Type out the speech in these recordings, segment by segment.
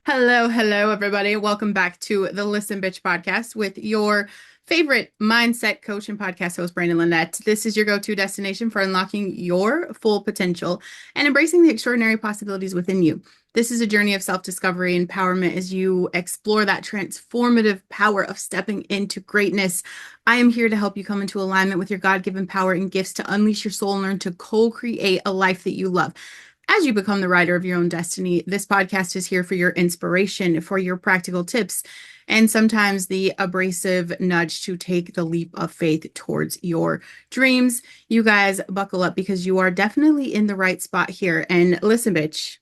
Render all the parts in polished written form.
Hello, hello, everybody. Welcome back to the Listen Bitch podcast with your favorite mindset coach and podcast host, Brandon Lynette. This is your go-to destination for unlocking your full potential and embracing the extraordinary possibilities within you. This is a journey of self-discovery and empowerment as you explore that transformative power of stepping into greatness. I am here to help you come into alignment with your God-given power and gifts to unleash your soul and learn to co-create a life that you love. As you become the writer of your own destiny, this podcast is here for your inspiration, for your practical tips, and sometimes the abrasive nudge to take the leap of faith towards your dreams. You guys buckle up because you are definitely in the right spot here. And listen, bitch,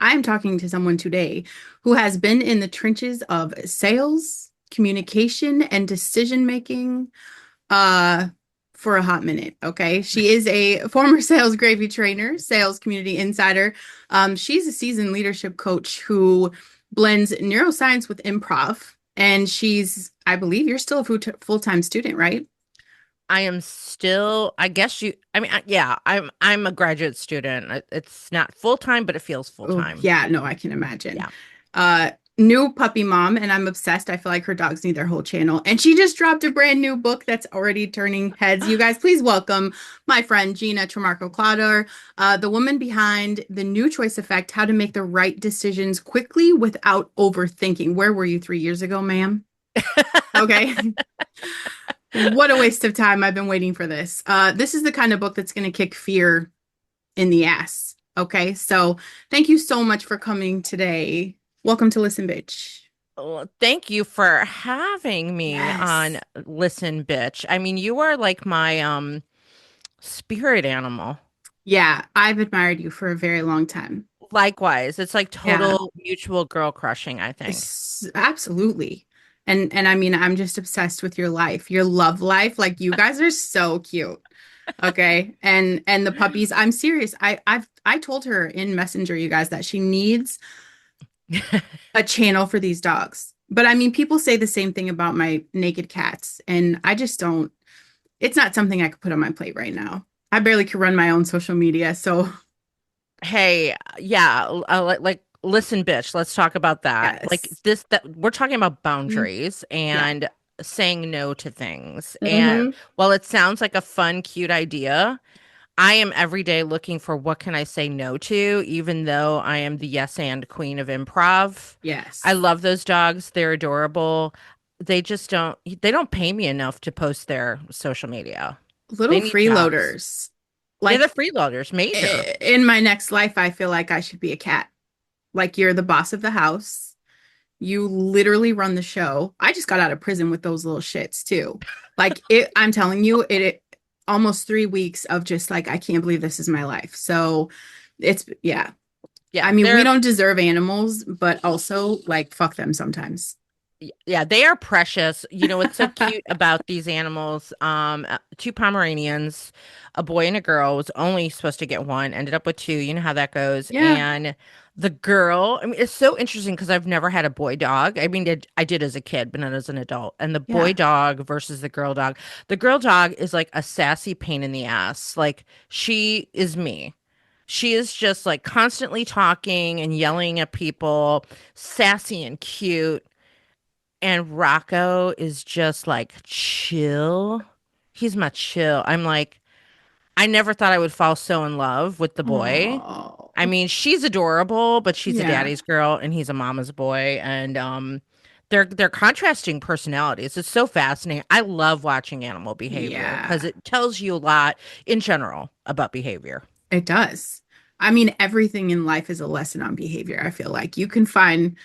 I'm talking to someone today who has been in the trenches of sales, communication, and decision making. For a hot minute. Okay. She is a former sales gravy trainer, sales community insider. She's a seasoned leadership coach who blends neuroscience with improv. And I believe you're still a full-time student, right? I am still, I guess yeah, I'm a graduate student. It's not full time, but it feels full Oh, time. yeah, no, I can imagine. Yeah. Uh, New puppy mom, and I'm obsessed. I feel like her dogs need their whole channel. And she just dropped a brand new book that's already turning heads. You guys, please welcome my friend Gina Trimarco Klauder, the woman behind the New Choice Effect: How to Make the Right Decisions Quickly Without Overthinking. Where were you 3 years ago, ma'am? Okay. What a waste of time. I've been waiting for this. This is the kind of book that's going to kick fear in the ass. Okay. So thank you so much for coming today. Welcome to Listen Bitch. Well, thank you for having me Yes. on Listen Bitch. I mean, you are like my spirit animal. Yeah, I've admired you for a very long time. Likewise, it's like Yeah, total mutual girl crushing, I think. absolutely. And I mean, I'm just obsessed with your life, your love life. Like you guys are so cute. Okay. And the puppies, I'm serious. I told her in Messenger, you guys, that she needs a channel for these dogs. But I mean, people say the same thing about my naked cats, and I just don't, it's not something I could put on my plate right now. I barely could run my own social media. So, Hey, yeah, listen, bitch, let's talk about that. Like yes. this, that we're talking about Mm, boundaries yeah. and saying no to things. And Hmm. while it sounds like a fun, cute idea, I am every day looking for what can I say no to, even though I am the yes and queen of improv. I Yes. love those dogs. They're adorable. They don't pay me enough to post their social media. Little They need jobs. freeloaders. Yeah, the Like freeloaders, major. in my next life, I feel like I should be a cat. Like you're the boss of the house. You literally run the show. I just got out of prison with those little shits too. I'm telling you, it almost 3 weeks of just like, I can't believe this is my life. So yeah. I Yeah, mean, we they're don't deserve animals, but also like, fuck them sometimes. Yeah, they are precious. You know what's so cute about these animals? Two Pomeranians, a boy and a girl, was only supposed to get one, ended up with two. You know how that goes. Yeah. And the girl, I mean, it's so interesting because I've never had a boy dog. I mean, I did as a kid, but not as an adult. And the boy Yeah. dog versus the girl dog. The girl dog is like a sassy pain in the ass. Like she is me. She is just like constantly talking and yelling at people, sassy and cute, and Rocco is just like chill. He's my chill. I'm like, I never thought I would fall so in love with the boy. I Oh, mean, she's adorable, but she's a yeah. daddy's girl and he's a mama's boy. And they're contrasting personalities. It's so fascinating. I love watching animal behavior because Yeah. it tells you a lot in general about behavior. It does. I mean, everything in life is a lesson on behavior. I feel like you can find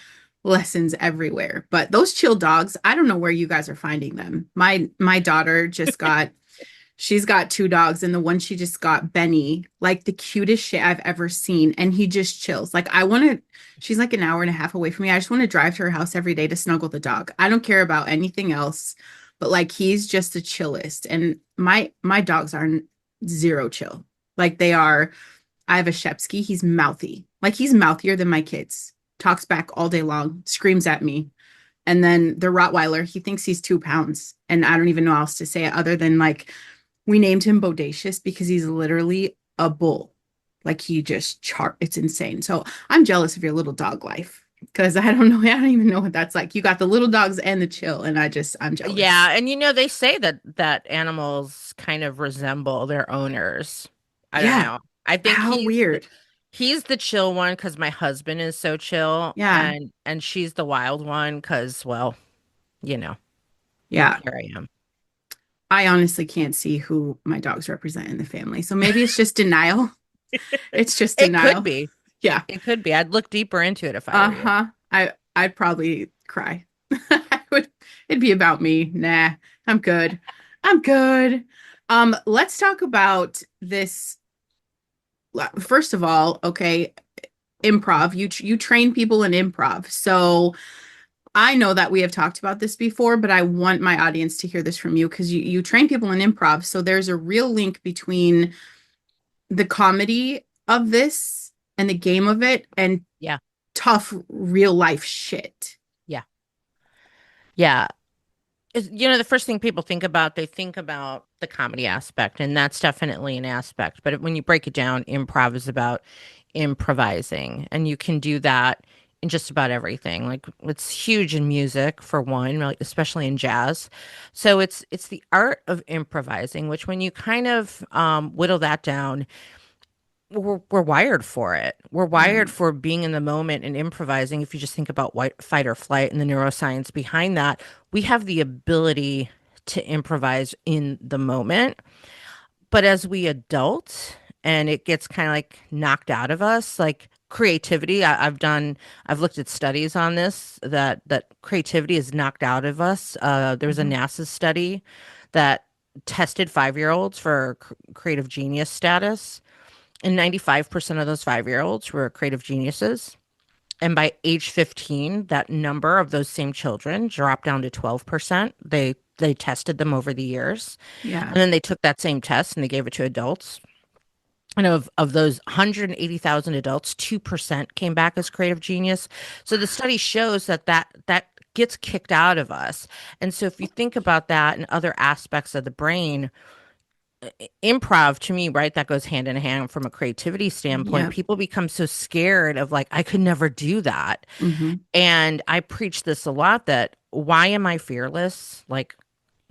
lessons everywhere. But those chill dogs, I don't know where you guys are finding them. My daughter just got she's got two dogs, and the one she just got, Benny, like the cutest shit I've ever seen. And he just chills. Like I want to, she's like an hour and a half away from me. I just want to drive to her house every day to snuggle the dog. I don't care about anything else, but like he's just the chillest. And my dogs are zero chill. Like they are, I have a Shepsky, he's mouthy. Like he's mouthier than my kids. Talks back all day long, screams at me. And then the Rottweiler, he thinks he's 2 pounds. And I don't even know how else to say it other than like, we named him Bodacious because he's literally a bull. Like he just it's insane. So I'm jealous of your little dog life. because I don't know. I don't even know what that's like. You got the little dogs and the chill, and I'm jealous. Yeah, and they say that animals kind of resemble their owners. I don't Yeah. know. I think How weird. he's the chill one because my husband is so chill, Yeah. and she's the wild one because, well, you know, Yeah. here I am. I honestly can't see who my dogs represent in the family. So maybe it's just denial. It's just It could denial. be. Yeah. It could be. I'd look deeper into it if I were you. Uh-huh. I'd probably cry. I would it'd be about me. Nah, I'm good. I'm good. Let's talk about this. First of all, okay, improv. You train people in improv. So I know that we have talked about this before, but I want my audience to hear this from you because you train people in improv. So there's a real link between the comedy of this and the game of it and Yeah. tough real life shit. Yeah. Yeah. The first thing people think about, they think about the comedy aspect, and that's definitely an aspect. But when you break it down, improv is about improvising, and you can do that in just about everything. Like it's huge in music for one, like especially in jazz. So it's the art of improvising, which when you kind of whittle that down, we're wired for it. We're wired Right. for being in the moment and improvising. If you just think about fight or flight and the neuroscience behind that, we have the ability to improvise in the moment. But as we adult and it gets kind of like knocked out of us, like creativity, I've looked at studies on this that creativity is knocked out of us. There was a Mhm. NASA study that tested 5-year-olds for creative genius status, and 95% of those 5-year-olds were creative geniuses. And by age 15, that number of those same children dropped down to 12%. They tested them over the years. Yeah. And then they took that same test and they gave it to adults. And of those 180,000 adults, 2% came back as creative genius. So the study shows that gets kicked out of us. And so if you think about that and other aspects of the brain, improv to me, right, that goes hand in hand from a creativity standpoint. Yep. People become so scared of like, I could never do that. Hmm. And I preach this a lot that why am I fearless? Like,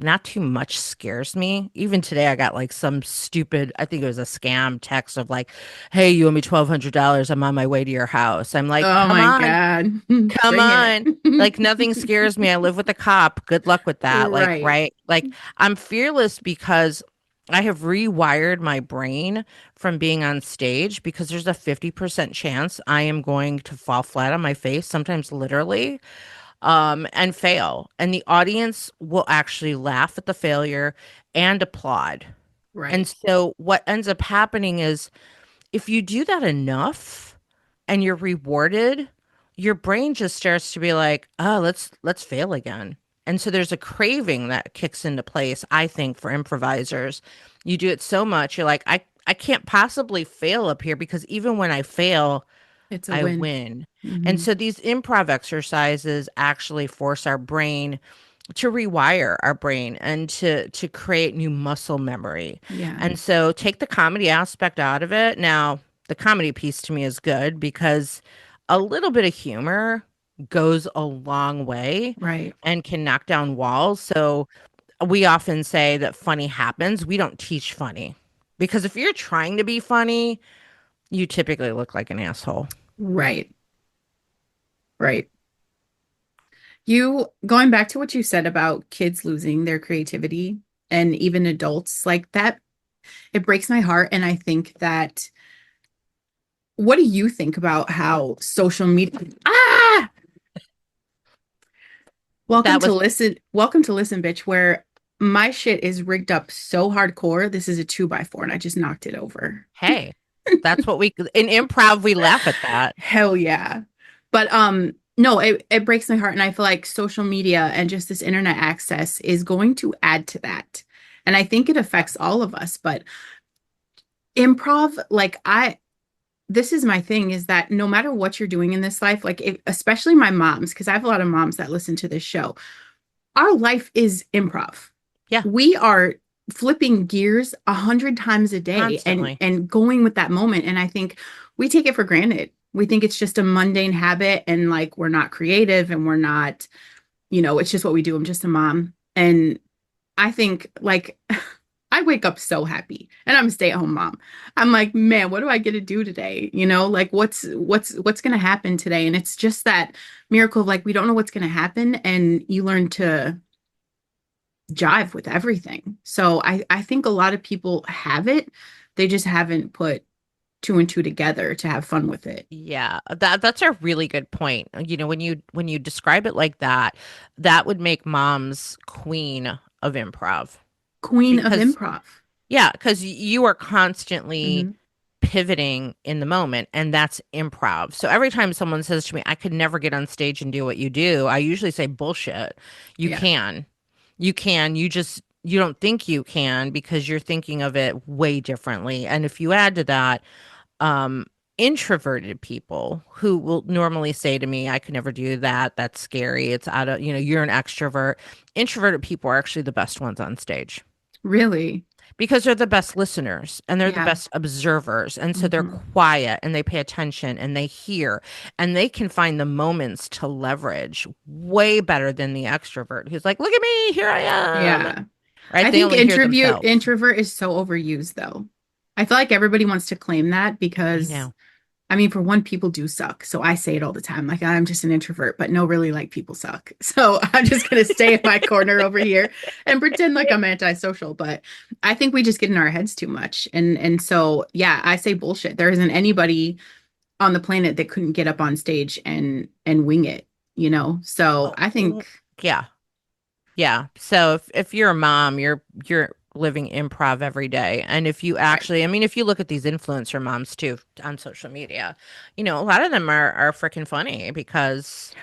not too much scares me. Even today, I got like some stupid, I think it was a scam text of like, hey, you owe me $1,200. I'm on my way to your house. I'm like, Oh my God. come Bring it. on. Like, nothing scares me. I live with a cop. Good luck with that. Like, Right. right? Like, I'm fearless because I have rewired my brain from being on stage because there's a 50% chance I am going to fall flat on my face, sometimes literally, and fail. And the audience will actually laugh at the failure and applaud. And Right. so what ends up happening is if you do that enough and you're rewarded, your brain just starts to be like, "Oh, let's fail again." And so there's a craving that kicks into place, I think, for improvisers. You do it so much, you're like, I can't possibly fail up here because even when I fail, It's a I win. win. And Hmm. so these improv exercises actually force our brain to rewire our brain and to create new muscle memory. Yeah. And so take the comedy aspect out of it. Now, the comedy piece to me is good because a little bit of humor goes a long way Right. and can knock down walls. So we often say that funny happens. We don't teach funny because if you're trying to be funny, you typically look like an asshole. Right. Right. You going back to what you said about kids losing their creativity and even adults like that, it breaks my heart. And I think that what do you think about how social media That was, welcome to listen, bitch, where my shit is rigged up so hardcore. This is a 2x4 and I just knocked it over. hey, that's what we in improv we laugh at that. Hell yeah. But no, it breaks my heart. And I feel like social media and just this internet access is going to add to that. And I think it affects all of us. But improv, like this is my thing is that no matter what you're doing in this life, like if, especially my moms, because I have a lot of moms that listen to this show, our life is improv. Yeah, We are flipping gears 100 times a day constantly. and going with that moment. And I think we take it for granted. We think it's just a mundane habit and like we're not creative and we're not, it's just what we do. I'm just a mom. And I think like I wake up so happy and I'm a stay-at-home mom. I'm like, man, what do I get to do today? Like what's going to happen today? And it's just that miracle of like we don't know what's going to happen and you learn to jive with everything. So I think a lot of people have it. They just haven't put two and two together to have fun with it. Yeah, that's a really good point. When you describe it like that, that would make mom's queen of improv Queen of because improv. yeah, because you are constantly Hmm. pivoting in the moment, and that's improv. So every time someone says to me, I could never get on stage and do what you do, I usually say bullshit. You Yeah. can. You can. You don't think you can because you're thinking of it way differently. And if you add to that, um introverted people who will normally say to me, I could never do that, that's scary, it's out of, you're an extrovert. Introverted people are actually the best ones on stage Really? because they're the best listeners and they're the Yeah. best observers, and so they're Hmm. quiet and they pay attention and they hear, and they can find the moments to leverage way better than the extrovert who's like, look at me, here I am, Yeah. right? I They think only hear themselves. introvert is so overused though. I feel like everybody wants to claim that I because know. I mean, for one, people do suck. So I say it all the time. Like, I'm just an introvert, but no, really, like, people suck. So I'm just going to stay in my corner over here and pretend like I'm antisocial. But I think we just get in our heads too much. And so, yeah, I say bullshit. There isn't anybody on the planet that couldn't get up on stage and wing it. So Oh, I think, yeah. Yeah. So if you're a mom, you're living improv every day. And if you right, actually, I mean, if you look at these influencer moms too on social media, a lot of them are freaking funny because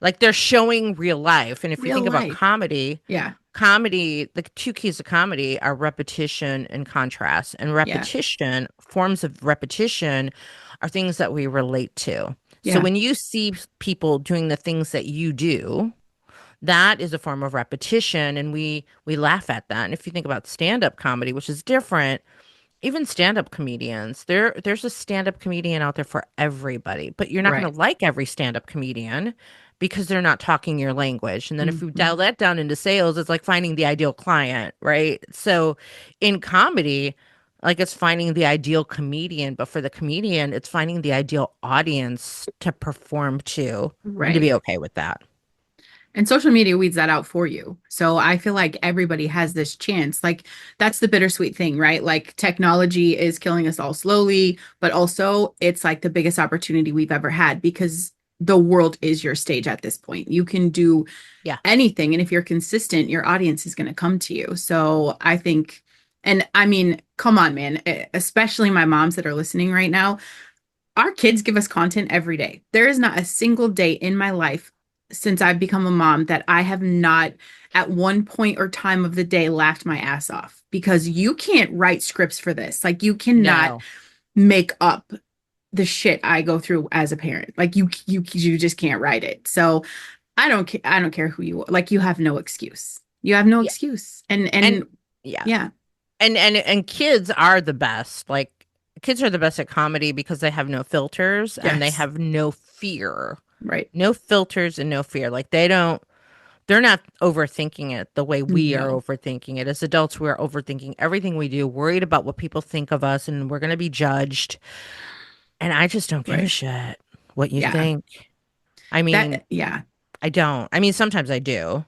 like they're showing real life. And if you real think about life. comedy, Yeah. the two keys of comedy are repetition and contrast. And Yeah. forms of repetition are things that we relate to. So Yeah. when you see people doing the things that you do, that is a form of repetition, and we laugh at that. And if you think about stand-up comedy, which is different, even stand-up comedians, there's a stand-up comedian out there for everybody, but you're not going Right. to like every stand-up comedian because they're not talking your language. And then if we Hmm. dial that down into sales, it's like finding the ideal client, right? So in comedy, like it's finding the ideal comedian, but for the comedian, it's finding the ideal audience to perform to and to Right. be okay with that. And social media weeds that out for you. So I feel like everybody has this chance. Like that's the bittersweet thing, right? Like technology is killing us all slowly, but also it's like the biggest opportunity we've ever had because the world is your stage at this point. You can do Yeah. anything. And if you're consistent, your audience is going to come to you. So I think, and I mean, come on, man, especially my moms that are listening right now, our kids give us content every day. There is not a single day in my life since I've become a mom that I have not at one point or time of the day laughed my ass off because you can't write scripts for this. Like you cannot No. make up the shit I go through as a parent. Like you just can't write it. So I don't care who you are. Like you have no excuse. You have no Yeah. excuse. And And yeah. yeah, And kids are the best. Like kids are the best at comedy because they have no filters and they yes. have no fear. Right. No filters and no fear. Like they're not overthinking it the way we are No. overthinking it. As adults, we're overthinking everything we do, worried about what people think of us, and we're going to be judged. And I just don't give a Right. shit what you Yeah. think. I mean, That yeah. I don't. I mean, sometimes I do,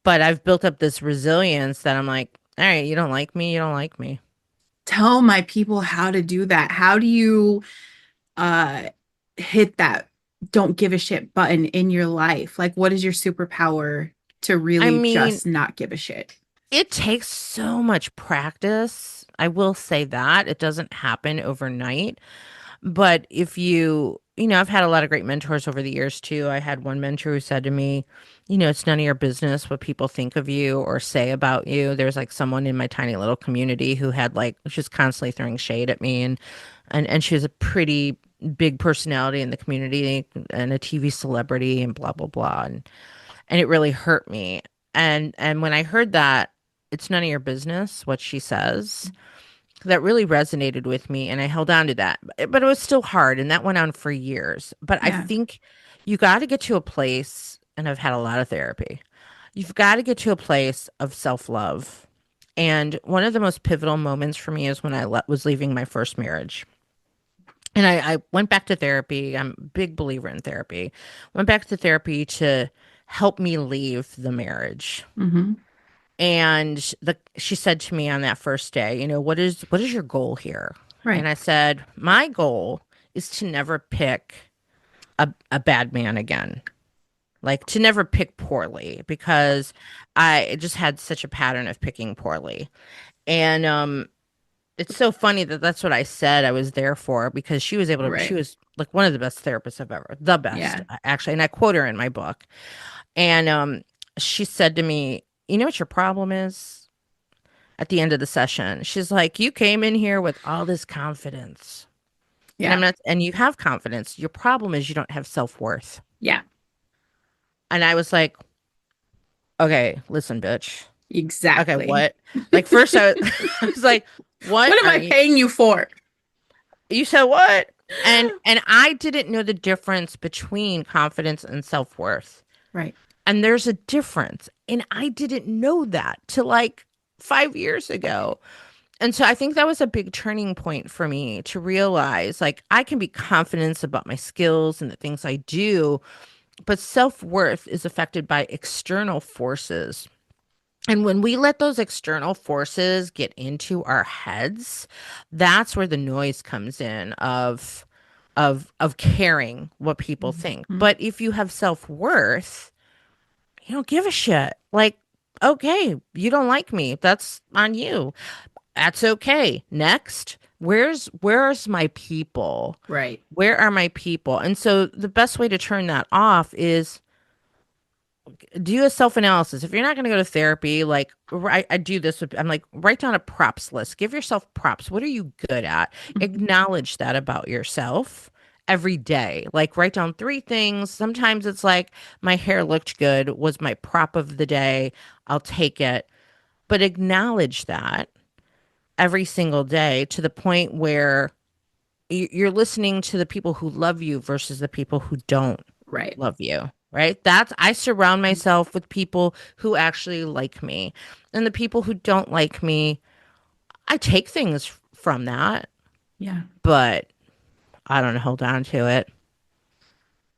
but I've built up this resilience that I'm like, all right, you don't like me, you don't like me. Tell my people how to do that. How do you uh hit that don't give a shit button in your life? Like what is your superpower to I really mean, just not give a shit? it takes so much practice. I will say that it doesn't happen overnight. But if I've had a lot of great mentors over the years too. I had one mentor who said to me, it's none of your business what people think of you or say about you. There's like someone in my tiny little community who had like, she was constantly throwing shade at me, and she was a pretty big personality in the community and a TV celebrity and blah, blah, blah. And it really hurt me. And when I heard that, it's none of your business what she says. that really resonated with me, and I held on to that. But it was still hard, and that went on for years. But I Yeah. think you got to get to a place, and I've had a lot of therapy. You've got to get to a place of self-love. And one of the most pivotal moments for me is when was leaving my first marriage. And I went back to therapy. I'm a big believer in therapy. Went back to therapy to help me leave the marriage. Hmm. And she said to me on that first day, what is your goal here? Right. And I said, my goal is to never pick a bad man again. Like to never pick poorly because I just had such a pattern of picking poorly. And it's so funny that that's what I said I was there for because she Right. was like one of the best therapists I've ever, the best Yeah. actually. And I quote her in my book. And she said to me, you know what your problem is? At the end of the session, she's like, you came in here with all this confidence. And I'm Yeah. not, and you have confidence. Your problem is you don't have self-worth. Yeah. And I was like, okay, listen, bitch. Okay, Exactly. what? Like first I was like, what What am are I you? paying you for? You said what? And I didn't know the difference between confidence and self-worth. Right. And there's a difference. And I didn't know that till like 5 years ago. And so I think that was a big turning point for me to realize like I can be confident about my skills and the things I do, but self-worth is affected by external forces. And when we let those external forces get into our heads, that's where the noise comes in of caring what people think. Mhm. But if you have self-worth, you don't give a shit. Like, okay, you don't like me. That's on you. That's okay. Next, where's my people? Right. Where are my people? And so the best way to turn that off is do a self-analysis. If you're not going to go to therapy, like I do this I'm like, write down a props list. Give yourself props. What are you good at? Mhm. Acknowledge that about yourself every day. Like write down 3 things. Sometimes it's like my hair looked good was my prop of the day. I'll take it. But acknowledge that every single day to the point where you're listening to the people who love you versus the people who don't Right. love you, right? That's I surround myself with people who actually like me. And the people who don't like me, I take things from that, Yeah. but I don't hold on to it.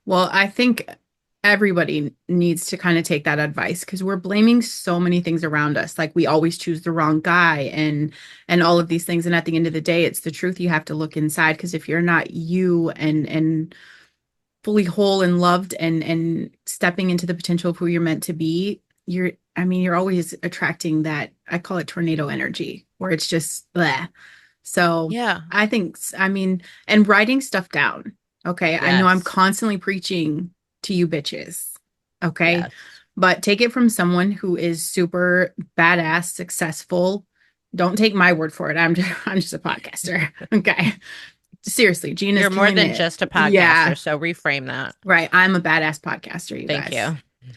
Well, I think everybody needs to kind of take that advice because we're blaming so many things around us. Like we always choose the wrong guy and all of these things. And at the end of the day, it's the truth. You have to look inside because if you're not you and fully whole and loved and stepping into the potential of who you're meant to be, you're always attracting that. I call it tornado energy, where it's just bleh. So Yeah. I think, and writing stuff down. Okay. I know I'm Yes. constantly preaching to you bitches. Okay. Yes. But take it from someone who is super badass, successful. Don't take my word for it. I'm just a podcaster. Okay. Seriously, Gina's You're more killing than it. just a Yeah. podcaster, so reframe that. Right. I'm a badass podcaster, you Thank guys. you.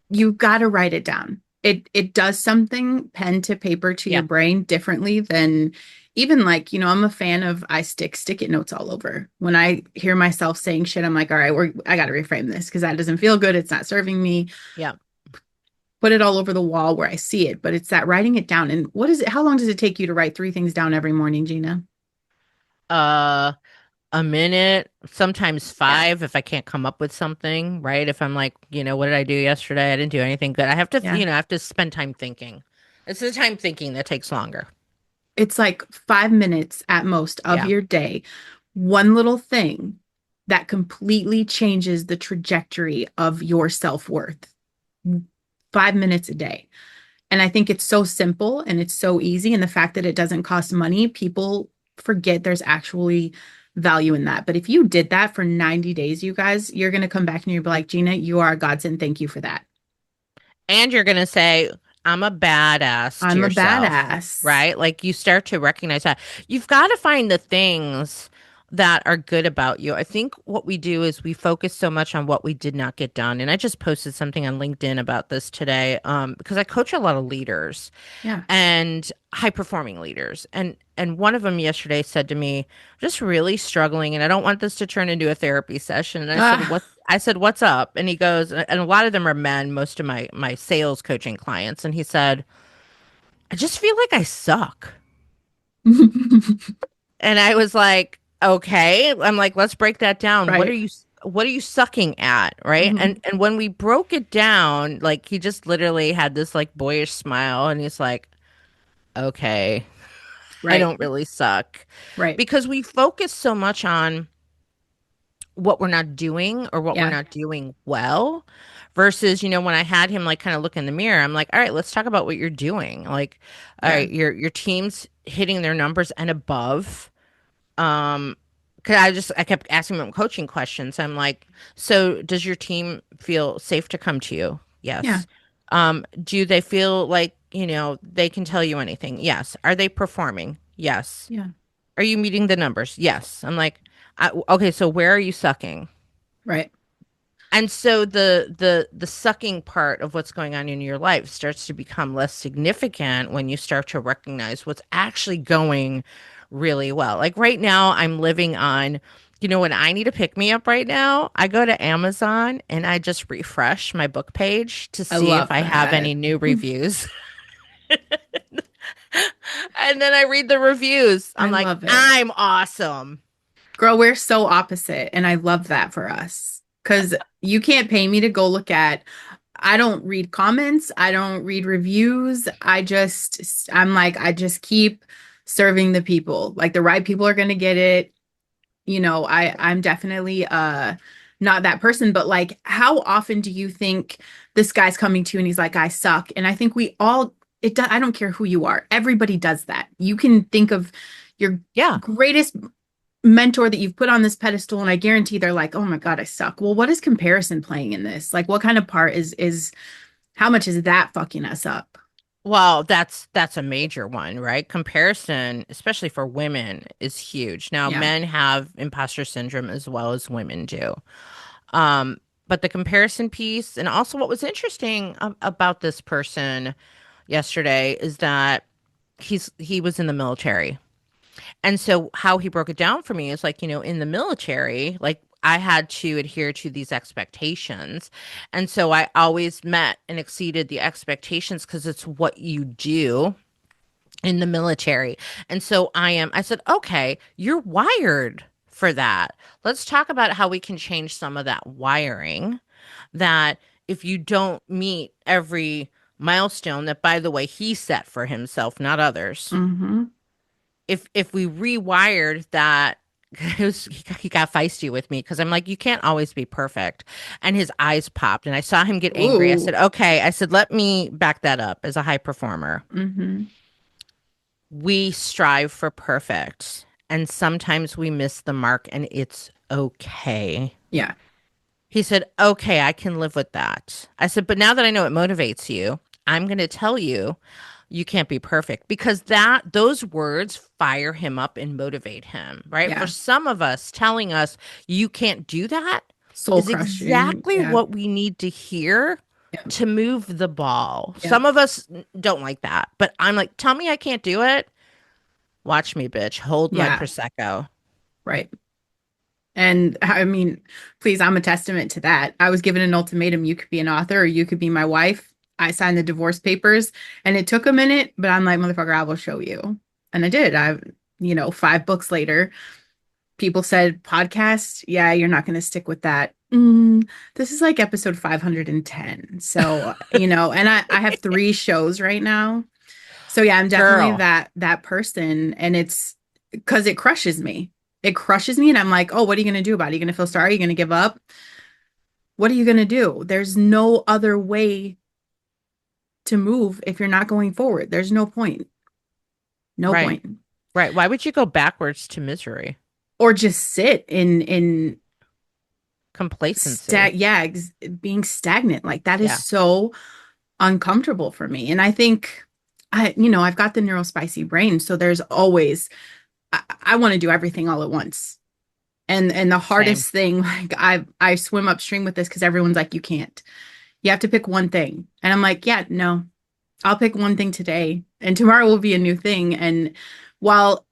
You got to write it down. It does something pen to paper to your Yeah. brain differently than even like, I'm a fan of I stick it notes all over. When I hear myself saying shit, I'm like, all right, I got to reframe this because that doesn't feel good. It's not serving me. Yeah. Put it all over the wall where I see it, but it's that writing it down. And what is it? How long does it take you to write 3 things down every morning, Gina? Uh a minute, sometimes Yeah. 5 if I can't come up with something, right? If I'm like, what did I do yesterday? I didn't do anything good. I have to, Yeah. I have to spend time thinking. It's the time thinking that takes longer. It's like 5 minutes at most of Yeah. your day. One little thing that completely changes the trajectory of your self-worth. 5 minutes a day. And I think it's so simple and it's so easy. And the fact that it doesn't cost money, people forget there's actually value in that. But if you did that for 90 days, you guys, you're going to come back and you'll be like, Gina, you are a godsend. Thank you for that. And you're going to say, I'm a badass to I'm a yourself, badass. right? Like you start to recognize that. You've got to find the things. that are good about you. I think what we do is we focus so much on what we did not get done. And I just posted something on LinkedIn about this today, because I coach a lot of leaders Yeah. and high performing leaders. And one of them yesterday said to me, just really struggling, and I don't want this to turn into a therapy session. And I said, Ah. what? I said, what's up? And he goes, and a lot of them are men, most of my sales coaching clients. And he said, I just feel like I suck. And I was like, okay. I'm like, let's break that down. Right. What are you sucking at? Right. Hmm. And when we broke it down, like he just literally had this like boyish smile and he's like, okay, I Right. don't really suck. Right. Because we focus so much on what we're not doing or what we're Yeah. not doing well versus, when I had him like kind of look in the mirror, I'm like, all right, let's talk about what you're doing. Like, all Yeah. right, your team's hitting their numbers and above. Um, because I kept asking them coaching questions. I'm like, so does your team feel safe to come to you? Yeah. Yes. Do they feel like, they can tell you anything? Yes. Are they performing? Yes. Yeah. Are you meeting the numbers? Yes. I'm like, okay, so where are you sucking? Right. And so the sucking part of what's going on in your life starts to become less significant when you start to recognize what's actually going really well. Like right now, I'm living on, when I need to pick me up right now, I go to Amazon and I just refresh my book page to I see if love I have that. any new reviews. And then I read the reviews. I I'm like, love it. I'm awesome. Girl, we're so opposite. And I love that for us. Because you can't pay me to go look at, I don't read comments. I don't read reviews. I'm like, I just keep serving the people. Like the right people are going to get it. I'm definitely not that person, but like, how often do you think this guy's coming to you and he's like, I suck? And I think we all, I don't care who you are. Everybody does that. You can think of your Yeah. greatest mentor that you've put on this pedestal and I guarantee they're like, oh my god, I suck. Well, what is comparison playing in this? Like what kind of part is how much is that fucking us up? Well, that's a major one, right? Comparison, especially for women, is huge. Now, Yeah. men have imposter syndrome as well as women do. Um, but the comparison piece, and also what was interesting about this person yesterday is that he was in the military. And so how he broke it down for me is like, in the military, like I had to adhere to these expectations. And so I always met and exceeded the expectations because it's what you do in the military. And so I said, okay, you're wired for that. Let's talk about how we can change some of that wiring that if you don't meet every milestone that, by the way, he set for himself, not others, Mm-hmm. if we rewired that, he got feisty with me because I'm like, you can't always be perfect. And his eyes popped and I saw him get angry. I Ooh. said, okay. I said, let me back that up as a high performer. Mm-hmm. We strive for perfect and sometimes we miss the mark and it's okay. Yeah. He said, okay, I can live with that. I said, but now that I know it motivates you, I'm going to tell you you can't be perfect because those words fire him up and motivate him, right? For Yeah. some of us, telling us you can't do that Soul is crushing. exactly Yeah. what we need to hear Yeah. to move the ball. Yeah. Some of us don't like that, but I'm like, tell me I can't do it. Watch me, bitch. Hold my Yeah. prosecco. Right. And I mean, please, I'm a testament to that. I was given an ultimatum. You could be an author or you could be my wife. I signed the divorce papers and it took a minute, but I'm like, motherfucker, I will show you. And I did. 5 books later, people said, podcast, yeah, you're not going to stick with that. This is like episode 510. So, and I have 3 shows right now. So yeah, I'm definitely Girl, that person. And it's because it crushes me. It crushes me. And I'm like, oh, what are you going to do about it? Are you going to feel sorry? Are you going to give up? What are you going to do? There's no other way to move if you're not going forward. There's no point. No right, point. right. Why would you go backwards to misery? Or just sit in Complacency. being stagnant. Like that is Yeah. so uncomfortable for me. And I think I've got the neurospicy brain. So there's always I want to do everything all at once. And the Same. hardest thing, like I swim upstream with this because everyone's like, you can't. You have to pick one thing. And I'm like, yeah, no, I'll pick one thing today, and tomorrow will be a new thing. And while,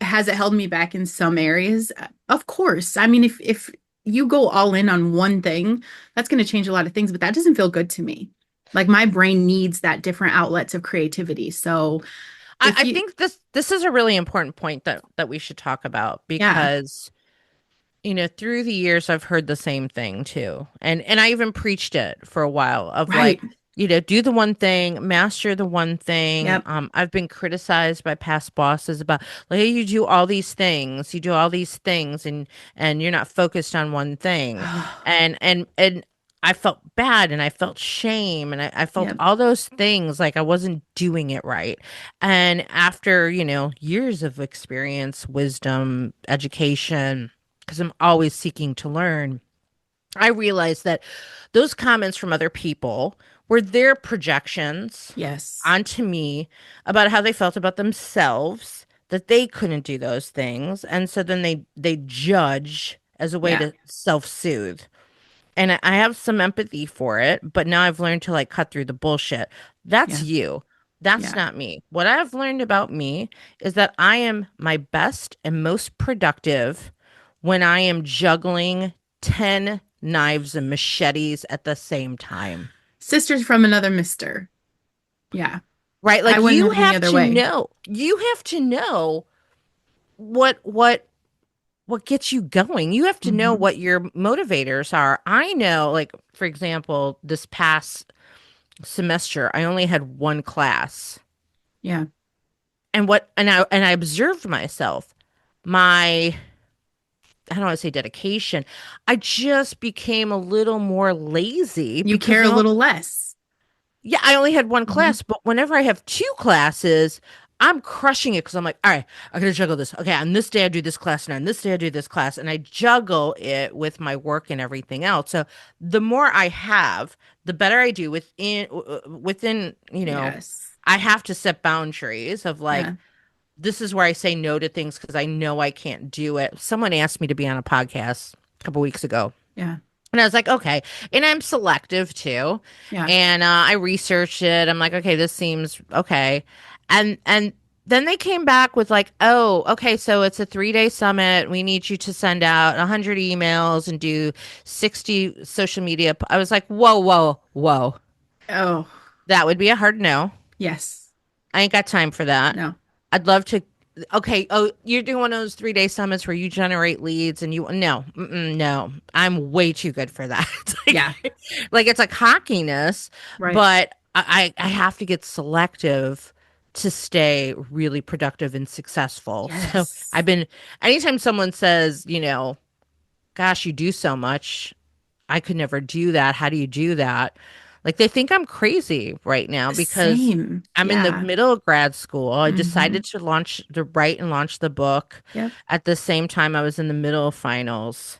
has it held me back in some areas? Of course. I mean, if you go all in on one thing, that's going to change a lot of things, but that doesn't feel good to me. Like my brain needs that different outlets of creativity. So if I you, think this is a really important point that we should talk about yeah, because through the years I've heard the same thing too. And I even preached it for a while of right. like, do the one thing, master the one thing. Yep. I've been criticized by past bosses about like, hey, you do all these things, and you're not focused on one thing. And I felt bad and I felt shame and I felt Yep. all those things like I wasn't doing it right. And after, years of experience, wisdom, education, because I'm always seeking to learn, I realized that those comments from other people were their projections Yes. onto me about how they felt about themselves, that they couldn't do those things. And so then they judge as a way Yeah. to self-soothe. And I have some empathy for it, but now I've learned to like cut through the bullshit. That's Yeah. you. That's Yeah. not me. What I've learned about me is that I am my best and most productive when I am juggling 10 knives and machetes at the same time. Sisters from another mister. Yeah. Right? I Like wouldn't have it any other way. you have to know what gets you going. You have to know Hmm. what your motivators are. I know, like, for example, this past semester, I only had one class. Yeah. And I observed myself. My I don't want to say dedication. I just became a little more lazy You because care a little less. yeah, I only had one Hmm. class, but whenever I have two classes, I'm crushing it because I'm like, all right, I gotta juggle this. Okay, on this day I do this class, and on this day I do this class, and I juggle it with my work and everything else. So the more I have, the better I do within. Yes. I have to set boundaries of like, Yeah. this is where I say no to things because I know I can't do it. Someone asked me to be on a podcast a couple weeks ago. Yeah. And I was like, okay. And I'm selective too. Yeah. And I researched it. I'm like, okay, this seems okay. And then they came back with like, oh, okay, so it's a 3-day summit. We need you to send out 100 emails and do 60 social media. I was like, whoa, whoa, whoa. Oh, That would be a hard no. yes. I ain't got time for that. No. I'd love to. Okay. Oh, you're doing one of those 3-day summits where you generate leads and no, no, I'm way too good for that. It's Yeah. like it's like cockiness, Right. but I have to get selective to stay really productive and successful. So Yes. I've been, anytime someone says, gosh, you do so much, I could never do that. How do you do that? Like they think I'm crazy right now because Same. I'm in the Yeah. middle of grad school. I Hmm. decided to write and launch the book. Yep. At the same time, I was in the middle of finals.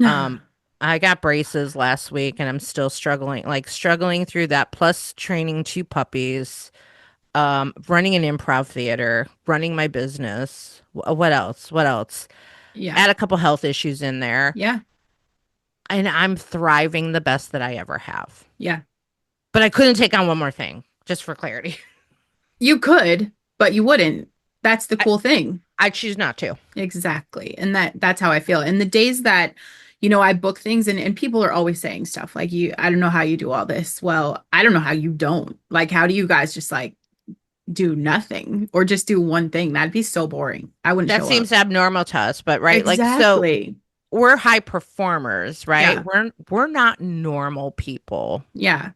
Um, I got braces last week and I'm still struggling through that, plus training two puppies, running an improv theater, running my business. What else? What else? Yeah. Add a couple health issues in there. Yeah. And I'm thriving the best that I ever have. Yeah. But I couldn't take on one more thing, just for clarity. You could, but you wouldn't. That's the I, cool thing. I choose not to. Exactly. And that's how I feel. And the days that, I book things and people are always saying stuff like I don't know how you do all this. Well, I don't know how you don't. Like, how do you guys just like do nothing or just do one thing? That'd be so boring. I wouldn't That show up. seems abnormal to us, but right, like so Exactly. we're high performers, right? Yeah. We're not normal people. Yeah.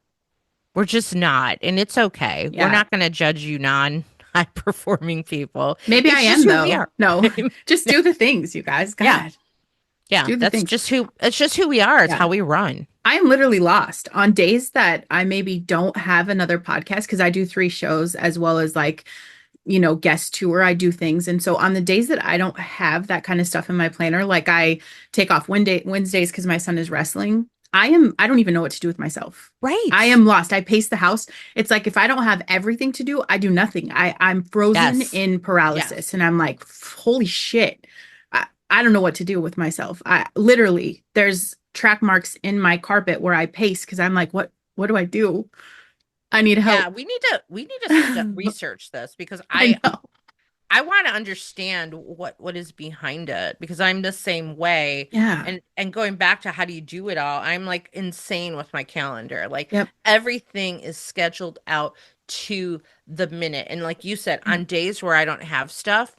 We're just not, and it's okay. We're Yeah. not going to judge you non high performing people. Maybe I It's just am who we though. are. No, just do the things, you guys. Yeah. God, Yeah, do the things. it's just who we are. It's Yeah. how we run. I am literally lost on days that I maybe don't have another podcast because I do 3 shows as well as like, guest tour. I do things. And so on the days that I don't have that kind of stuff in my planner, like I take off Wednesdays because my son is wrestling. I don't even know what to do with myself. I Right. am lost. I pace the house. It's like if I don't have everything to do, I do nothing. I'm frozen Yes. in paralysis Yes. and I'm like, holy shit. I don't know what to do with myself. I literally there's track marks in my carpet where I pace because I'm like, what do I do? I need Yeah, help. we need to research this because I know. I want to understand what is behind it because I'm the same way. Yeah. And going back to how do you do it all, I'm like insane with my calendar. Like Yep. everything is scheduled out to the minute. And like you said, Yeah. on days where I don't have stuff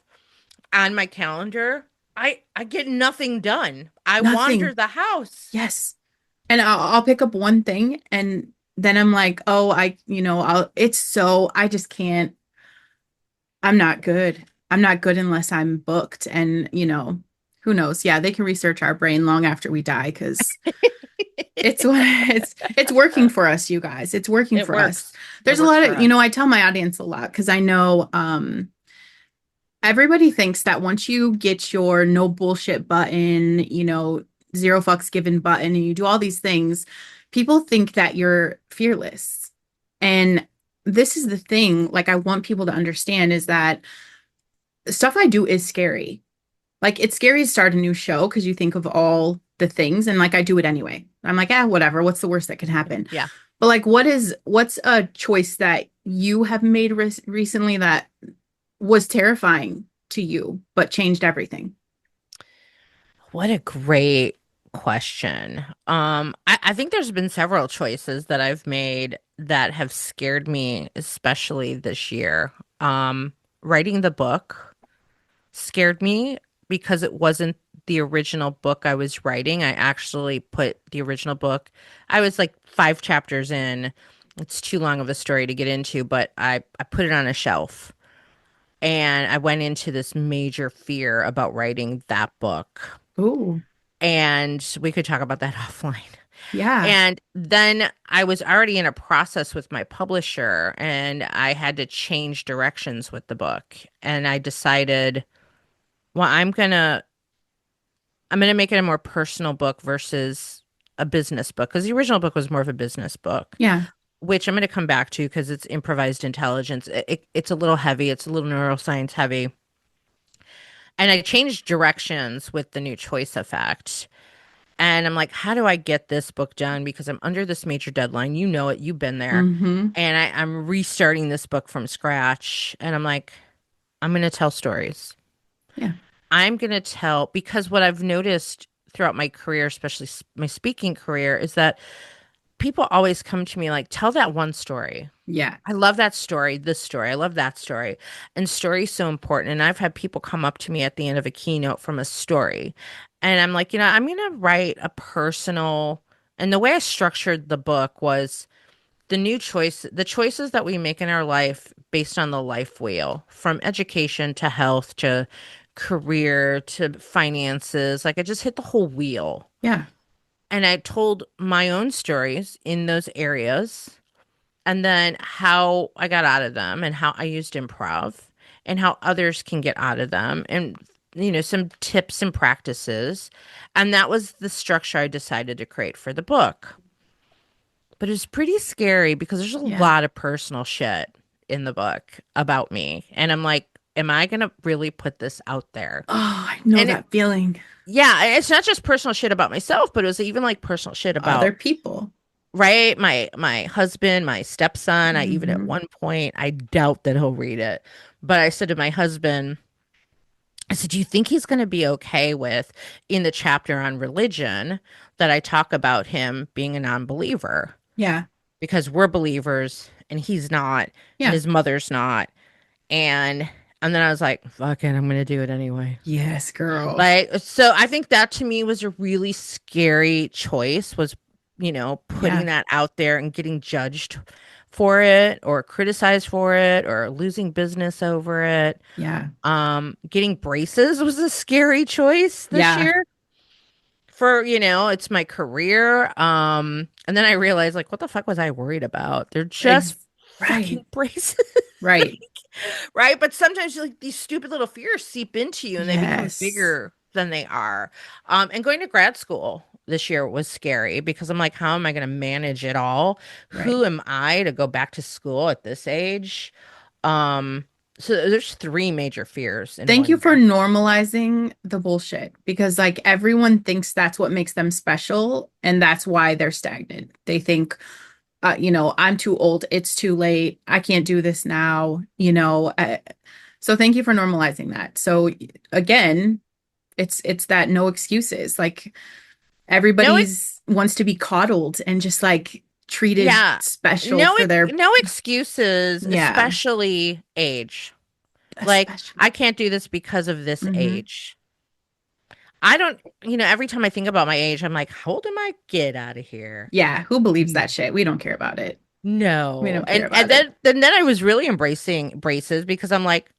on my calendar, I get nothing done. I wander Nothing. the house. Yes. And I'll pick up one thing and then I'm like, oh, it's so, I just can't, I'm not good. I'm not good unless I'm booked. And, who knows? Yeah, they can research our brain long after we die because it's working for us, you guys. It's working It for us. works. It There's a works lot for of, us. I tell my audience a lot because I know everybody thinks that once you get your no bullshit button, zero fucks given button, and you do all these things, people think that you're fearless. And this is the thing, like, I want people to understand is that the stuff I do is scary. Like, it's scary to start a new show because you think of all the things, and like, I do it anyway. I'm like, whatever. What's the worst that can happen? Yeah. But like, what's a choice that you have made recently that was terrifying to you, but changed everything? What a great question. I think there's been several choices that I've made that have scared me, especially this year. Writing the book scared me because it wasn't the original book I was writing. I actually put the original book, I was like 5 chapters in. It's too long of a story to get into, but I put it on a shelf and I went into this major fear about writing that book. Oh, And we could talk about that offline. yeah. And then I was already in a process with my publisher and I had to change directions with the book. And I decided, well, I'm going to make it a more personal book versus a business book because the original book was more of a business book, Yeah. which I'm going to come back to because it's improvised intelligence. It's a little heavy, it's a little neuroscience heavy. And I changed directions with the new choice effect. And I'm like, how do I get this book done? Because I'm under this major deadline. You know it, you've been there. Mm-hmm. And I'm restarting this book from scratch. And I'm like, I'm going to tell stories. Yeah. I'm going to tell, because what I've noticed throughout my career, especially my speaking career, is that people always come to me like, tell that one story. Yeah. I love that story, this story. I love that story. And story is so important. And I've had people come up to me at the end of a keynote from a story. And I'm like, I'm going to write a personal. And the way I structured the book was the choices that we make in our life based on the life wheel, from education to health to career to finances. Like I just hit the whole wheel. Yeah. And I told my own stories in those areas and then how I got out of them and how I used improv and how others can get out of them and some tips and practices. And that was the structure I decided to create for the book. But it was pretty scary because there's a Yeah. lot of personal shit in the book about me. And I'm like, am I going to really put this out there? Oh, I know And it, that feeling. yeah, it's not just personal shit about myself, but it was even like personal shit Other about, people. right? My husband, my stepson. I even at Mm-hmm. one point, I doubt that he'll read it. But I said to my husband, I said, do you think he's going to be okay with in the chapter on religion that I talk about him being a non-believer? Yeah. Because we're believers and he's not, and Yeah. his mother's not. And and then I was like, fuck it, I'm gonna do it anyway. Yes, girl. Like, so I think that to me was a really scary choice, was, putting Yeah. that out there and getting judged for it or criticized for it or losing business over it. Yeah. Getting braces was a scary choice this Yeah. year for, it's my career. And then I realized, like, what the fuck was I worried about? They're just Right. fucking braces. Right. Right? But sometimes like these stupid little fears seep into you and they become Yes. bigger than they are. And going to grad school this year was scary because I'm like, how am I going to manage it all? Right. Who am I to go back to school at this age? Um, So there's three major fears in Thank you one for there. normalizing the bullshit because like everyone thinks that's what makes them special and that's why they're stagnant. They think I'm too old, it's too late, I can't do this now, so thank you for normalizing that. So again, it's that no excuses. Like No, everybody's wants to be coddled and just like treated yeah, special for their no excuses, yeah, especially age. Like, I especially. can't do this because of this Hmm. age. I don't, every time I think about my age, I'm like, how old am I? Get out of here. Yeah, who believes Mm. that shit? We don't care about it. We No. don't care And about it. then I was really embracing braces because I'm like,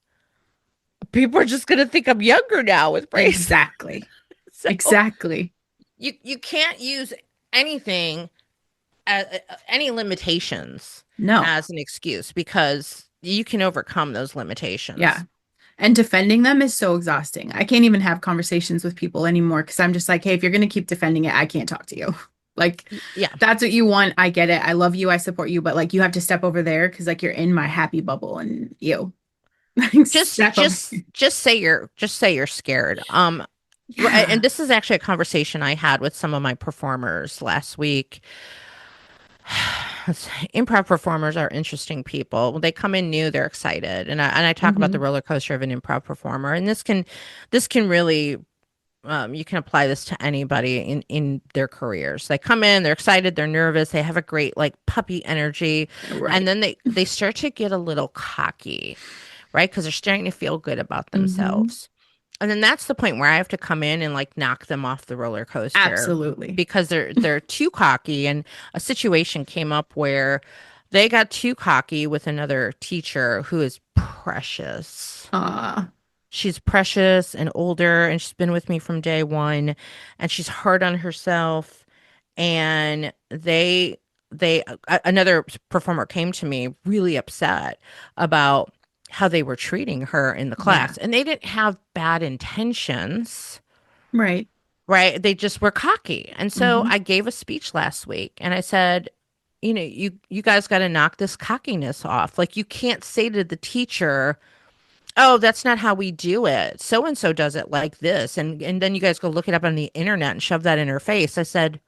people are just gonna think I'm younger now with braces. Exactly. So Exactly. you can't use anything any limitations No. as an excuse because you can overcome those Yeah. limitations. And defending them is so exhausting. I can't even have conversations with people anymore because I'm just like, hey, if you're going to keep defending it, I can't talk to you. Like, Yeah. that's what you want. I get it. I love you. I support you. But like, you have to step over there because like you're in my happy bubble and you Just step over here. just say you're scared. And Yeah. this is actually a conversation I had with some of my performers last week. Improv performers are interesting people. When they come in new, they're excited. And I talk about the Hmm. roller coaster of an improv performer. And this can really you can apply this to anybody in their careers. They come in, they're excited, they're nervous, they have a great like puppy energy, and Right. then they start to get a little cocky, right? Because they're starting to feel good about Hmm. themselves. And then that's the point where I have to come in and like knock them off the roller coaster Absolutely. because they're too cocky. And a situation came up where they got too cocky with another teacher who is precious. Uh, She's precious and older, and she's been with me from day one, and she's hard on herself. And another performer came to me really upset about how they were treating her in the yeah. class, and they didn't have bad intentions, Right. right? They just were cocky. And so Hmm. I gave a speech last week, and I said, you guys got to knock this cockiness off. Like, you can't say to the teacher, oh, that's not how we do it. So and so does it like this. And then you guys go look it up on the internet and shove that in her face. I said,